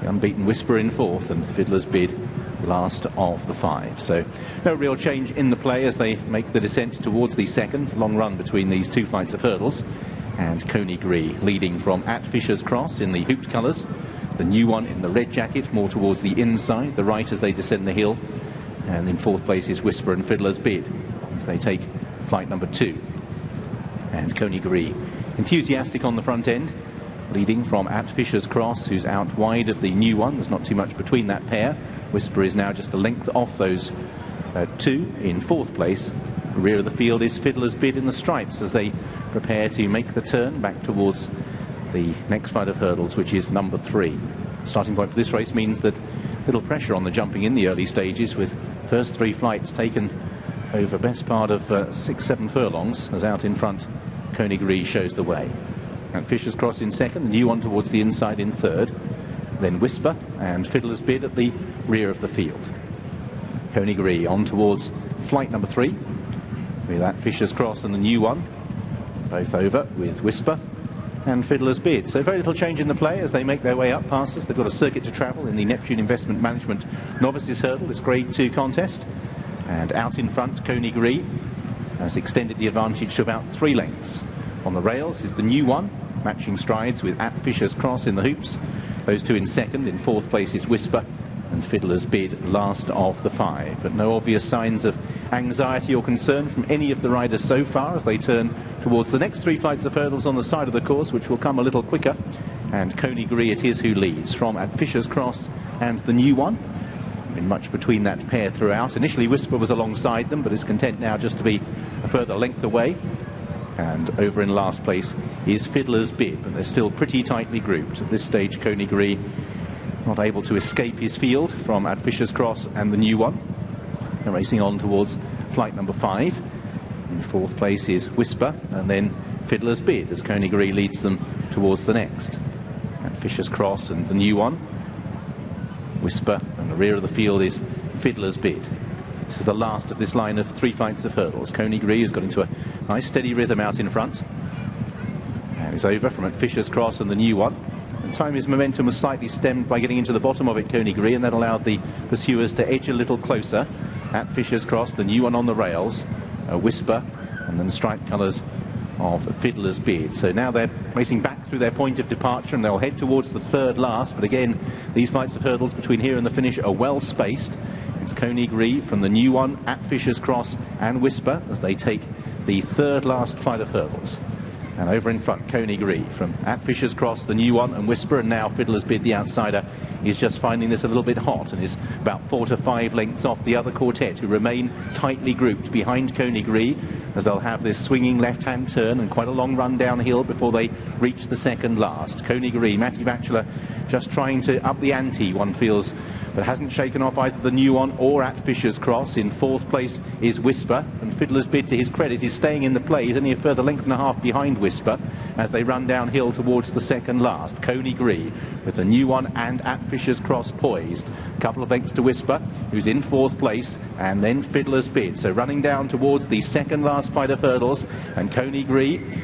D: The unbeaten Whisper in fourth, and Fiddler's Bid last of the 5. So no real change in the play as they make the descent towards the second. Long run between these 2 flights of hurdles. And Coney Gree leading from at Fisher's Cross in the hooped colours. The new one in the red jacket, more towards the inside, the right as they descend the hill. And in fourth place is Whisper and Fiddler's Bid as they take flight number 2. And Coney Gree, enthusiastic on the front end, leading from at Fisher's Cross, who's out wide of the new one. There's not too much between that pair. Whisper is now just a length off those 2 in fourth place. The rear of the field is Fiddler's Bid in the stripes as they prepare to make the turn back towards the next flight of hurdles, which is number 3. Starting point for this race means that little pressure on the jumping in the early stages, with first 3 flights taken over best part of 6-7 furlongs, as out in front Coney Gree shows the way. And Fisher's Cross in second, the new one towards the inside in third, then Whisper and Fiddler's Bid at the rear of the field. Coney Gree on towards flight number 3 with that Fisher's Cross and the new one both over with Whisper and Fiddler's Bid. So very little change in the play as they make their way up past us. They've got a circuit to travel in the Neptune Investment Management Novices Hurdle, this Grade 2 contest. And out in front, Coney Gree has extended the advantage to about 3 lengths. On the rails is the new one, matching strides with at Fisher's Cross in the hoops. Those 2 in second. In fourth place is Whisper. and Fiddler's Bid last of the 5. But no obvious signs of anxiety or concern from any of the riders so far as they turn towards the next 3 flights of hurdles on the side of the course, which will come a little quicker. And Coney it is who leads from at Fisher's Cross and the new one. Been much between that pair throughout. Initially Whisper was alongside them, but is content now just to be a further length away. And over in last place is Fiddler's Bid, and they're still pretty tightly grouped. At this stage, Coney not able to escape his field from at Fisher's Cross and the new one. They're racing on towards flight number 5. In 4th place is Whisper, and then Fiddler's Bid as Coney leads them towards the next. At Fisher's Cross and the new one, Whisper, and the rear of the field is Fiddler's Bid. This is the last of this line of 3 flights of hurdles. Coney has got into a nice steady rhythm out in front. And is over from at Fisher's Cross and the new one. And time his momentum was slightly stemmed by getting into the bottom of it, Coney, and that allowed the pursuers to edge a little closer. At Fisher's Cross, the new one on the rails, a Whisper, and then striped colours of Fiddler's Bid. So now they're racing back through their point of departure, and they'll head towards the 3rd last. But again, these flights of hurdles between here and the finish are well spaced. It's Coney from the new one, at Fisher's Cross and Whisper as they take the 3rd last flight of hurdles. And over in front, Coney from at Fisher's Cross, the new one, and Whisper, and now Fiddler's Bid, the outsider, is just finding this a little bit hot and is about 4 to 5 lengths off the other quartet, who remain tightly grouped behind Coney as they'll have this swinging left-hand turn and quite a long run downhill before they reach the 2nd last. Coney Matty Batchelor just trying to up the ante, one feels, but hasn't shaken off either the new one or at Fisher's Cross. In 4th place is Whisper, and Fiddler's Bid, to his credit, is staying in the play. He's only a further length and a half behind Whisper as they run downhill towards the 2nd last. Coney with the new one and at Fisher's Cross poised. A couple of lengths to Whisper, who's in 4th place, and then Fiddler's Bid. So running down towards the 2nd last fight of hurdles, and Coney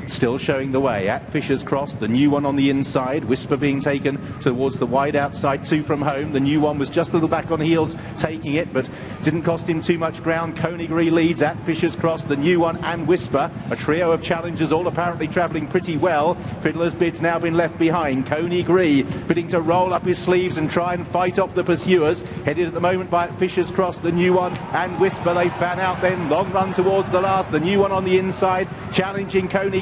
D: still showing the way. At Fisher's Cross, the new one on the inside, Whisper being taken towards the wide outside, 2 from home. The new one was just a little back on heels taking it, but didn't cost him too much ground. Coney leads at Fisher's Cross, the new one and Whisper, a trio of challengers all apparently travelling pretty well. Fiddler's Bid's now been left behind. Coney bidding to roll up his sleeves and try and fight off the pursuers, headed at the moment by at Fisher's Cross, the new one and Whisper. They fan out then, long run towards the last, the new one on the inside challenging Coney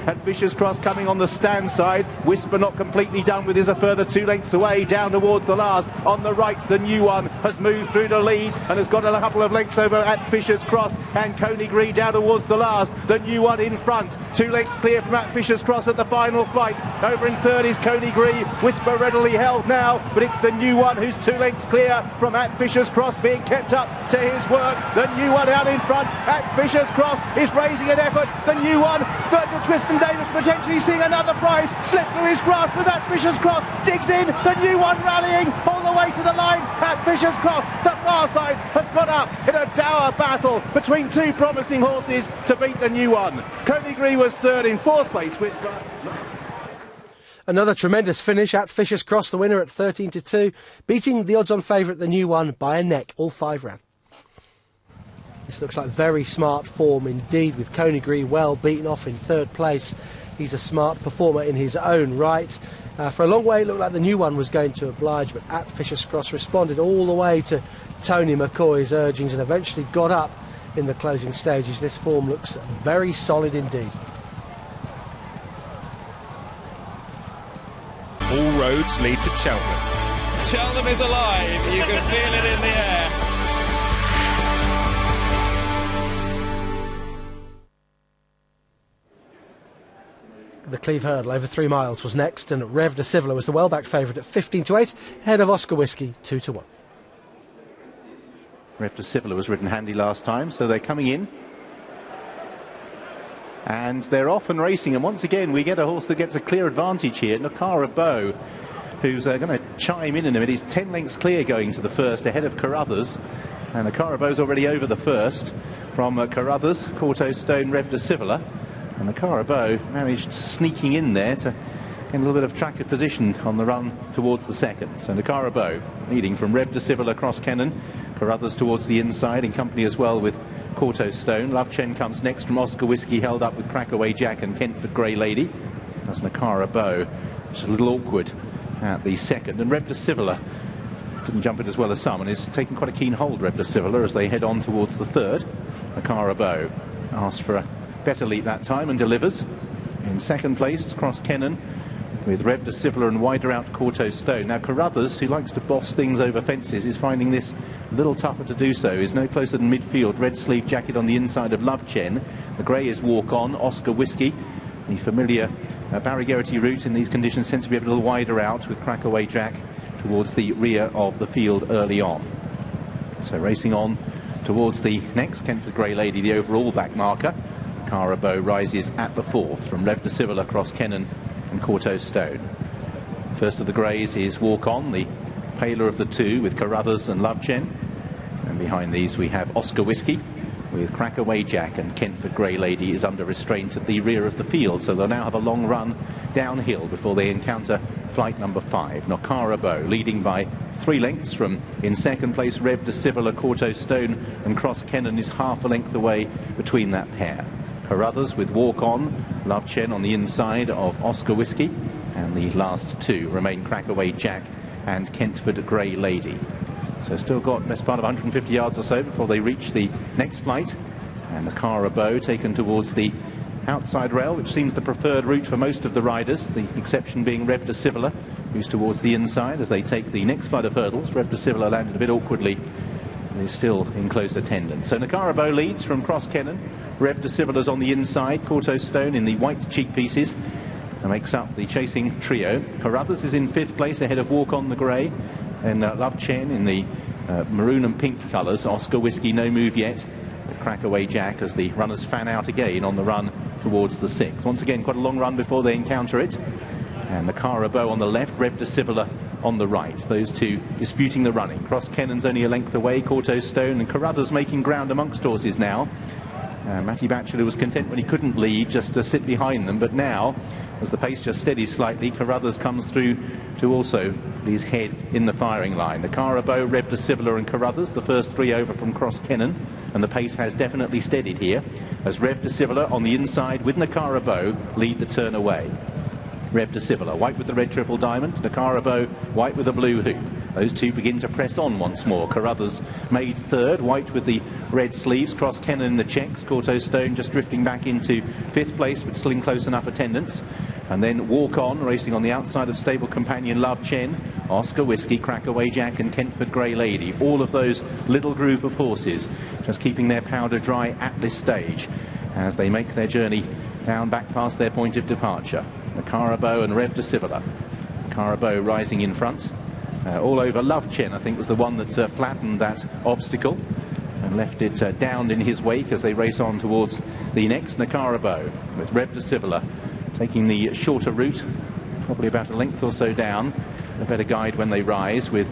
D: at Fisher's Cross, coming on the stand side. Whisper not completely done with, is a further 2 lengths away down towards the last. On the right, the new one has moved through the lead and has got a couple of lengths over at Fisher's Cross, and Coney down towards the last. The new one in front, 2 lengths clear from at Fisher's Cross at the final flight. Over in 3rd is Coney Whisper readily held now, but it's the new one who's 2 lengths clear from at Fisher's Cross, being kept up to his work. The new one out in front at Fisher's Cross is raising an effort. The new one, Virgil Tristan Davis potentially seeing another prize slip through his grasp, but at Fisher's Cross digs in. The new one rallying all the way to the line at Fisher's Cross. The far side has got up in a dour battle between 2 promising horses to beat the new one. Coney was 3rd. In 4th place, Whisper.
A: Another tremendous finish at Fisher's Cross, the winner at 13-2, beating the odds-on favourite, the new one, by a neck, all 5 round. This looks like very smart form indeed, with Coney well beaten off in 3rd place. He's a smart performer in his own right. For a long way it looked like the new one was going to oblige, but at Fisher's Cross responded all the way to Tony McCoy's urgings and eventually got up in the closing stages. This form looks very solid indeed.
B: All roads lead to Cheltenham.
C: Cheltenham is alive. You can feel it in the air.
A: The Cleave Hurdle over 3 miles was next, and Rev de Civila was the well-backed favourite at 15-8, ahead of Oscar Whiskey 2-1.
D: Rev de Civila was ridden handy last time, so they're coming in. And they're off and racing, and once again we get a horse that gets a clear advantage here, Nakara Bow, who's going to chime in a minute. He's 10 lengths clear going to the 1st, ahead of Carruthers, and Nakara Bow's already over the 1st from Carruthers, Corto Stone, Rev de Civila, and Nakara Bow managed sneaking in there to get a little bit of track position on the run towards the 2nd. So Nakara Bow leading from Rev de Civila across Kennan, Carruthers towards the inside in company as well with Corto Stone. Love Chen comes next from Oscar Whiskey, held up with Crackaway Jack and Kentford Grey Lady. That's Nakara Bow, which is a little awkward at the 2nd. And Rev de Civila didn't jump it as well as some, and is taking quite a keen hold, Rev de Civila, as they head on towards the third. Nakara Bow asked for a better leap that time and delivers. In second place, Cross Kennan, with Rev de Civila and wider out Corto Stone. Now Carruthers, who likes to boss things over fences, is finding this a little tougher to do so. He's no closer than midfield. Red sleeve jacket on the inside of Love Chen. The grey is Walk On, Oscar Whiskey. The familiar Barry Geraghty route in these conditions tends to be a little wider out, with Crackaway Jack towards the rear of the field early on. So racing on towards the next, Kentford Grey Lady, the overall back marker. Cara Bow rises at the fourth from Rev de Civila, Cross Kennan and Corto Stone. First of the greys is Walk On, the paler of the two, with Carruthers and Love Chen. And behind these we have Oscar Whiskey, with Crackaway Jack, and Kentford Grey Lady is under restraint at the rear of the field, so they'll now have a long run downhill before they encounter flight number 5. Nakara Bow leading by 3 lengths from, in second place, Rev de Civila, Corto Stone and Cross Kennan is half a length away between that pair. Carruthers with Walk On, Love Chen on the inside of Oscar Whiskey, and the last two remain Crackaway Jack and Kentford Grey Lady. So still got best part of 150 yards or so before they reach the next flight, and the Cara Bow taken towards the outside rail, which seems the preferred route for most of the riders, the exception being Rev de Civila, who's towards the inside as they take the next flight of hurdles. Rev de Civila landed a bit awkwardly and is still in close attendance. So Nakara Bow leads from Cross Kennan. Rev de Civila's on the inside, Corto Stone in the white cheek pieces, and makes up the chasing trio. Carruthers is in 5th place ahead of Walk On the Grey, and Love Chen in the maroon and pink colours. Oscar Whiskey no move yet, with Crackaway Jack as the runners fan out again on the run towards the 6th. Once again, quite a long run before they encounter it. And the Cara Bow on the left, Rev de Civila on the right. Those two disputing the running. Cross Kennan's only a length away, Corto Stone and Carruthers making ground amongst horses now. Matty Batchelor was content when he couldn't lead, just to sit behind them, but now, as the pace just steadies slightly, Carruthers comes through to also put his head in the firing line. The Cara Bow, Rev de Civila and Carruthers, the first 3 over from Cross Kennan, and the pace has definitely steadied here, as Rev de Civila on the inside with Nakara Bow lead the turn away. Rev de Civila, white with the red triple diamond, Nakara Bow, white with the blue hoop. Those two begin to press on once more. Carruthers made 3rd, white with the red sleeves, Cross Kennan in the checks, Corto Stone just drifting back into 5th place, but still in close enough attendance. And then Walk On, racing on the outside of stable companion Love Chen, Oscar Whiskey, Crackaway Jack and Kentford Grey Lady. All of those little group of horses just keeping their powder dry at this stage as they make their journey down back past their point of departure. The Cara Bow and Rev de Civila. Cara Bow rising in front. All over Love Chen, I think, was the one that flattened that obstacle and left it down in his wake as they race on towards the next. Nakara Bow with Rev de Civila taking the shorter route, probably about a length or so down. A better guide when they rise, with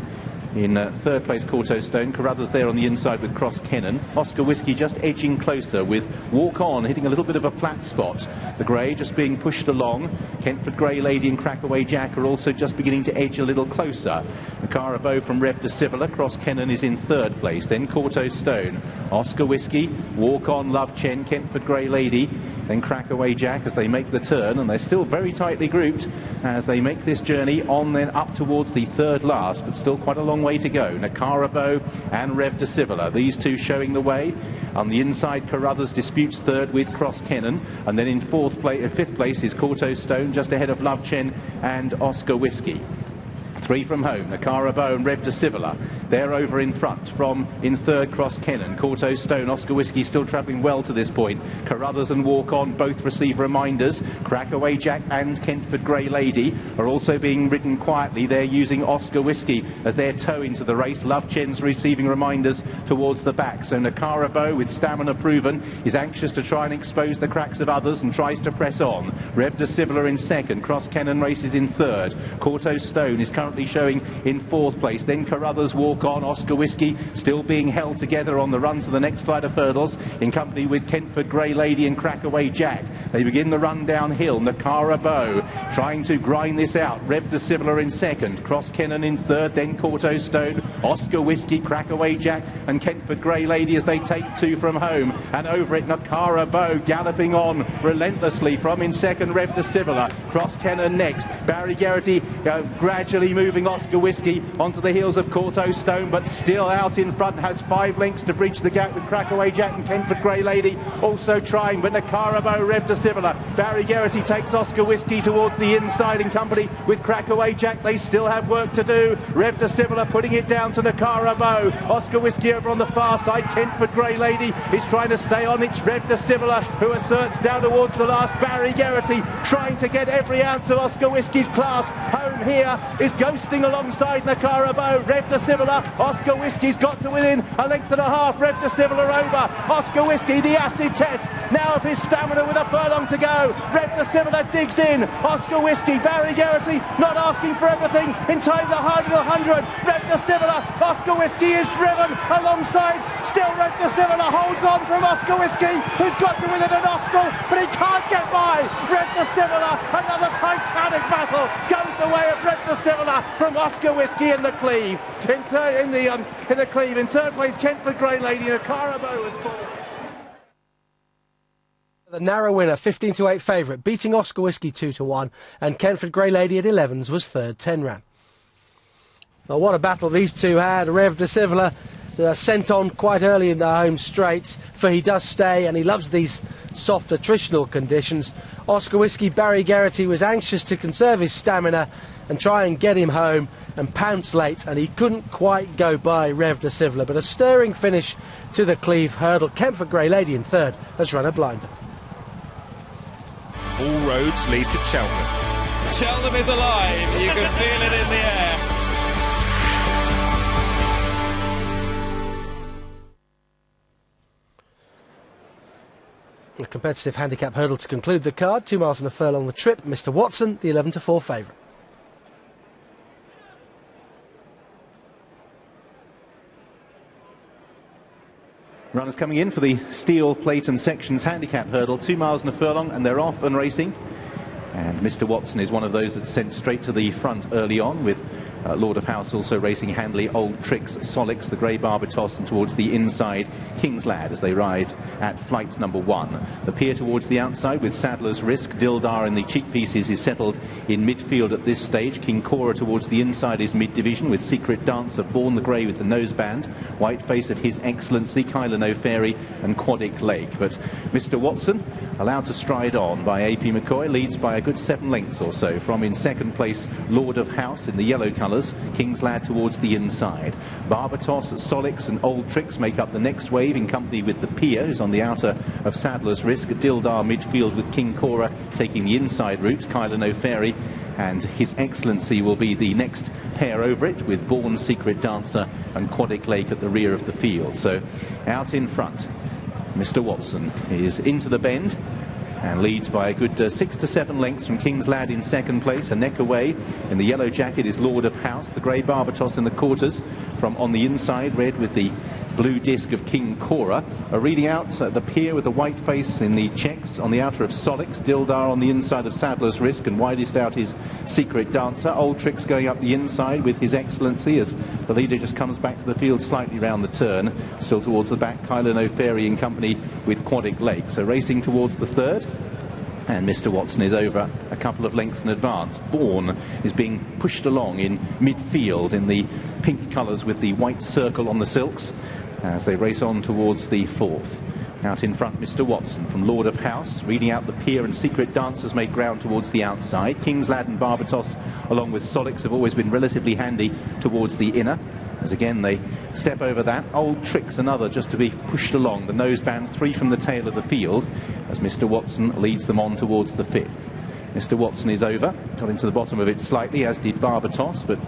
D: in 3rd place Corto Stone, Carruthers there on the inside with Cross Kennan. Oscar Whiskey just edging closer with Walk On hitting a little bit of a flat spot. The Grey just being pushed along. Kentford Grey Lady and Crackaway Jack are also just beginning to edge a little closer. Nakara Bow from Rev de Civila, Cross Kennan is in 3rd place, then Corto Stone, Oscar Whiskey, Walk On, Love Chen, Kentford Grey Lady, then Crackaway Jack as they make the turn, and they're still very tightly grouped as they make this journey on then up towards the 3rd last, but still quite a long way to go. Nakara Bow and Rev de Civila, these two showing the way. On the inside, Carruthers disputes 3rd with Cross Kennan, and then in 5th place is Corto Stone, just ahead of Love Chen and Oscar Whiskey. 3 from home, Nakara Bow and Rev de Civila. They're over in front from in 3rd Cross Kennan. Corto Stone, Oscar Whiskey still travelling well to this point. Carruthers and Walk On both receive reminders. Crackaway Jack and Kentford Grey Lady are also being ridden quietly. They're using Oscar Whiskey as their toe into the race. Love Chen's receiving reminders towards the back. So Nakara Bow, with stamina proven, is anxious to try and expose the cracks of others and tries to press on. Rev de Civila in 2nd. Cross Kennan races in 3rd. Corto Stone is currently showing in 4th place. Then Carruthers, Walk On, Oscar Whiskey still being held together on the run to the next flight of hurdles in company with Kentford Grey Lady and Crackaway Jack. They begin the run downhill. Nakara Bow trying to grind this out. Rev de Civila in 2nd. Cross Kennan in 3rd. Then Corto Stone, Oscar Whiskey, Crackaway Jack and Kentford Grey Lady as they take 2 from home. And over it, Nakara Bow galloping on relentlessly from in 2nd, Rev de Civila. Cross Kennan next. Barry Geraghty gradually moving moving Oscar Whiskey onto the heels of Corto Stone, but still out in front, has 5 lengths to bridge the gap with Crackaway Jack and Kenford Grey Lady also trying, but Nakarabo, Rev de Civila. Barry Geraghty takes Oscar Whiskey towards the inside in company with Crackaway Jack. They still have work to do. Rev de Civila putting it down to Nakarabo. Oscar Whiskey over on the far side. Kenford Grey Lady is trying to stay on. It's Rev de Civila who asserts down towards the last. Barry Geraghty trying to get every ounce of Oscar Whiskey's class home here, is ghosting alongside Nakarabo. Rev de Civila, Oscar Whiskey's got to within a length and a half. Rev de Civila over. Oscar Whiskey, the acid test now of his stamina with a furlong to go. Rev de Civila digs in. Oscar Whiskey, Barry Geraghty not asking for everything in time to 100. Rev de Civila, Oscar Whiskey is driven alongside. Still Rev de Civila holds on from Oscar Whiskey, who's got to within an Oscar, but he can't get by. Rev de Civila, another titanic battle goes the way of Rev de Civila from Oscar Whiskey in the Cleave. In the Cleave, in third place, Kenford Grey Lady and Carabo was fourth.
A: The narrow winner, 15-8 favourite, beating Oscar Whiskey 2-1, and Kenford Grey Lady at 11s was third, 10 ran. Well, what a battle these two had. Rev de Civila sent on quite early in the home straight, for he does stay and he loves these soft attritional conditions. Oscar Whiskey, Barry Geraghty was anxious to conserve his stamina and try and get him home, and pounce late, and he couldn't quite go by Rev de Civila, but a stirring finish to the Cleave Hurdle. Kenford Grey Lady in third has run a blinder.
B: All roads lead to Cheltenham.
C: Cheltenham is alive. You can feel it in the air.
A: A competitive handicap hurdle to conclude the card. 2 miles and a furlong the trip. Mr. Watson, the 11-4 favourite.
D: Runners coming in for the steel plate and sections handicap hurdle, 2 miles and a furlong, and they're off and racing. And Mr. Watson is one of those that's sent straight to the front early on, with Lord of House also racing handily, Old Tricks, Solix, the Grey Barbatos, and towards the inside, King's Lad as they arrived at flight number 1. The pier towards the outside with Sadler's Risk. Dildar in the cheek pieces is settled in midfield at this stage. King Cora towards the inside is mid-division with Secret Dancer, Born the Grey with the noseband, White Face at His Excellency, Kyla No Fairy, and Quadic Lake. But Mr. Watson allowed to stride on by A.P. McCoy, leads by a good 7 lengths or so from in second place Lord of House in the yellow colours. King's Lad towards the inside. Barbatos, Solix and Old Tricks make up the next wave in company with the Pier, who's on the outer of Sadler's Risk. Dildar midfield with King Cora taking the inside route. Kyla No Fairy and His Excellency will be the next pair over it, with Born, Secret Dancer and Quadic Lake at the rear of the field. So out in front, Mr. Watson is into the bend and leads by a good 6 to 7 lengths from King's Lad in second place. A neck away in the yellow jacket is Lord of House, the Grey Barbatos in the quarters. From on the inside, red with the blue disc of King Cora. Reading out the Pier with the White Face in the checks on the outer of Solix. Dildar on the inside of Sadler's Risk, and widest out is Secret Dancer. Old Tricks going up the inside with His Excellency as the leader just comes back to the field slightly round the turn. Still towards the back, Kyla No Fairy in company with Quadic Lake. So racing towards the third. And Mr. Watson is over a couple of lengths in advance. Born is being pushed along in midfield in the pink colours with the white circle on the silks as they race on towards the fourth. Out in front, Mr. Watson from Lord of House. Reading out the Pier and Secret Dancers make ground towards the outside. King's Lad and Barbatos, along with Solix, have always been relatively handy towards the inner. As again they step over that. Old Tricks, another just to be pushed along. The noseband, 3 from the tail of the field as Mr. Watson leads them on towards the fifth. Mr. Watson is over, got into the bottom of it slightly, as did Barbatos, but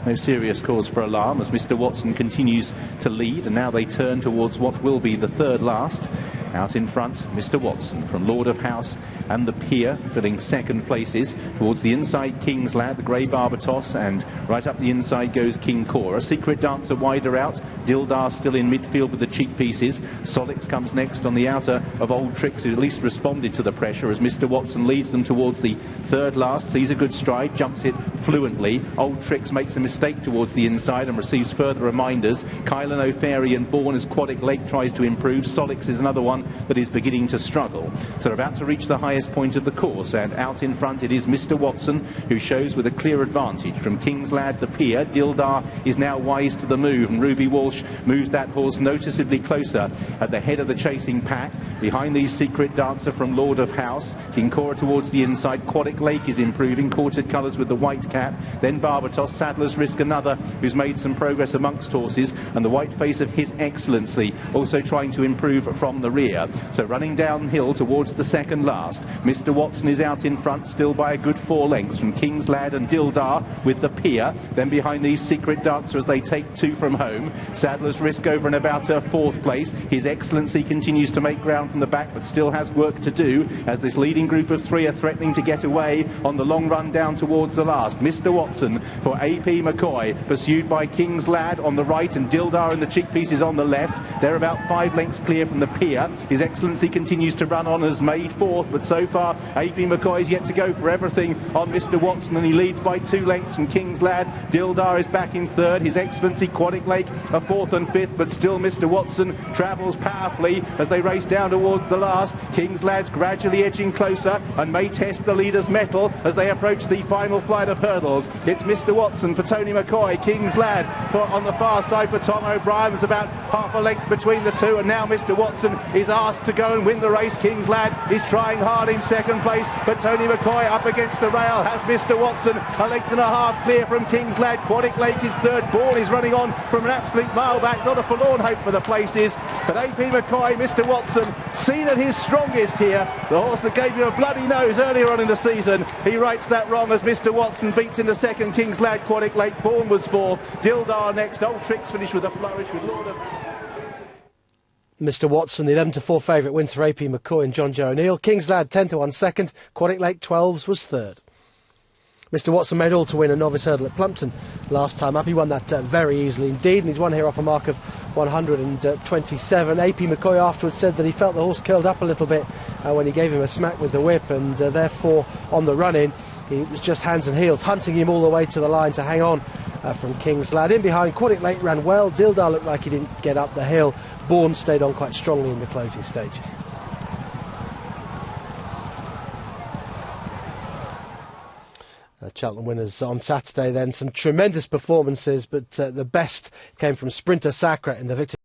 D: no serious cause for alarm as Mr. Watson continues to lead, and now they turn towards what will be the third last. Out in front, Mr. Watson from Lord of House and the Pier filling second places. Towards the inside, King's Lad, the Grey Barbatos, and right up the inside goes King Cora. Secret Dancer wider out. Dildar still in midfield with the cheek pieces. Solix comes next on the outer of Old Tricks, who at least responded to the pressure as Mr. Watson leads them towards the third last. Sees a good stride, jumps it fluently. Old Tricks makes a mistake towards the inside and receives further reminders. Kyla No Fairy and Born as Quadic Lake tries to improve. Solix is another one one that is beginning to struggle. So they're about to reach the highest point of the course, and out in front it is Mr. Watson, who shows with a clear advantage from King's Lad the Pier. Dildar is now wise to the move, and Ruby Walsh moves that horse noticeably closer at the head of the chasing pack. Behind these Secret Dancer from Lord of House, King Cora towards the inside. Quadic Lake is improving, quartered colours with the white cap. Then Barbatos, Sadler's Risk another who's made some progress amongst horses, and the white face of His Excellency also trying to improve from the rear. So running downhill towards the second last, Mr. Watson is out in front still by a good 4 lengths from King's Lad and Dildar with the Pier. Then behind these Secret Dancer as they take 2 from home. Sadler's Risk over and about her 4th place. His Excellency continues to make ground from the back, but still has work to do as this leading group of 3 are threatening to get away on the long run down towards the last. Mr. Watson for AP McCoy, pursued by King's Lad on the right and Dildar in the cheek pieces on the left. They're about 5 lengths clear from the Pier. His Excellency continues to run on, has made 4th, but so far AP McCoy is yet to go for everything on Mr. Watson, and he leads by 2 lengths from King's Lad. Dildar is back in 3rd. His Excellency Quadic Lake are 4th and 5th, but still Mr. Watson travels powerfully as they race down towards the last. King's Lad's gradually edging closer and may test the leader's mettle as they approach the final flight of hurdles. It's Mr. Watson for Tony McCoy, King's Lad on the far side for Tom O'Brien. There's about half a length between the two, and now Mr. Watson is asked to go and win the race. King's Lad is trying hard in 2nd place, but Tony McCoy up against the rail has Mr. Watson a length and a half clear from King's Lad. Quadic Lake is 3rd. Bourne is running on from an absolute mile back. Not a forlorn hope for the places, but AP McCoy, Mr. Watson, seen at his strongest here. The horse that gave you a bloody nose earlier on in the season, he rights that wrong as Mr. Watson beats in the 2nd. King's Lad, Quadic Lake, Bourne was 4th. Dildar next. Old Tricks finished with a flourish with Lord of...
A: Mr. Watson, the 11-4 favourite, wins for AP McCoy and John Joe O'Neill. King's Lad 10-1 second. Quadic Lake 12s was 3rd. Mr. Watson made all to win a novice hurdle at Plumpton last time up. He won that very easily indeed, and he's won here off a mark of 127. AP McCoy afterwards said that he felt the horse curled up a little bit when he gave him a smack with the whip, and therefore on the run-in he was just hands and heels, hunting him all the way to the line to hang on from King's Lad. In behind, Quadic Lake ran well. Dildar looked like he didn't get up the hill. Bourne stayed on quite strongly in the closing stages. Cheltenham winners on Saturday then. Some tremendous performances, but the best came from Sprinter Sacre in the victory.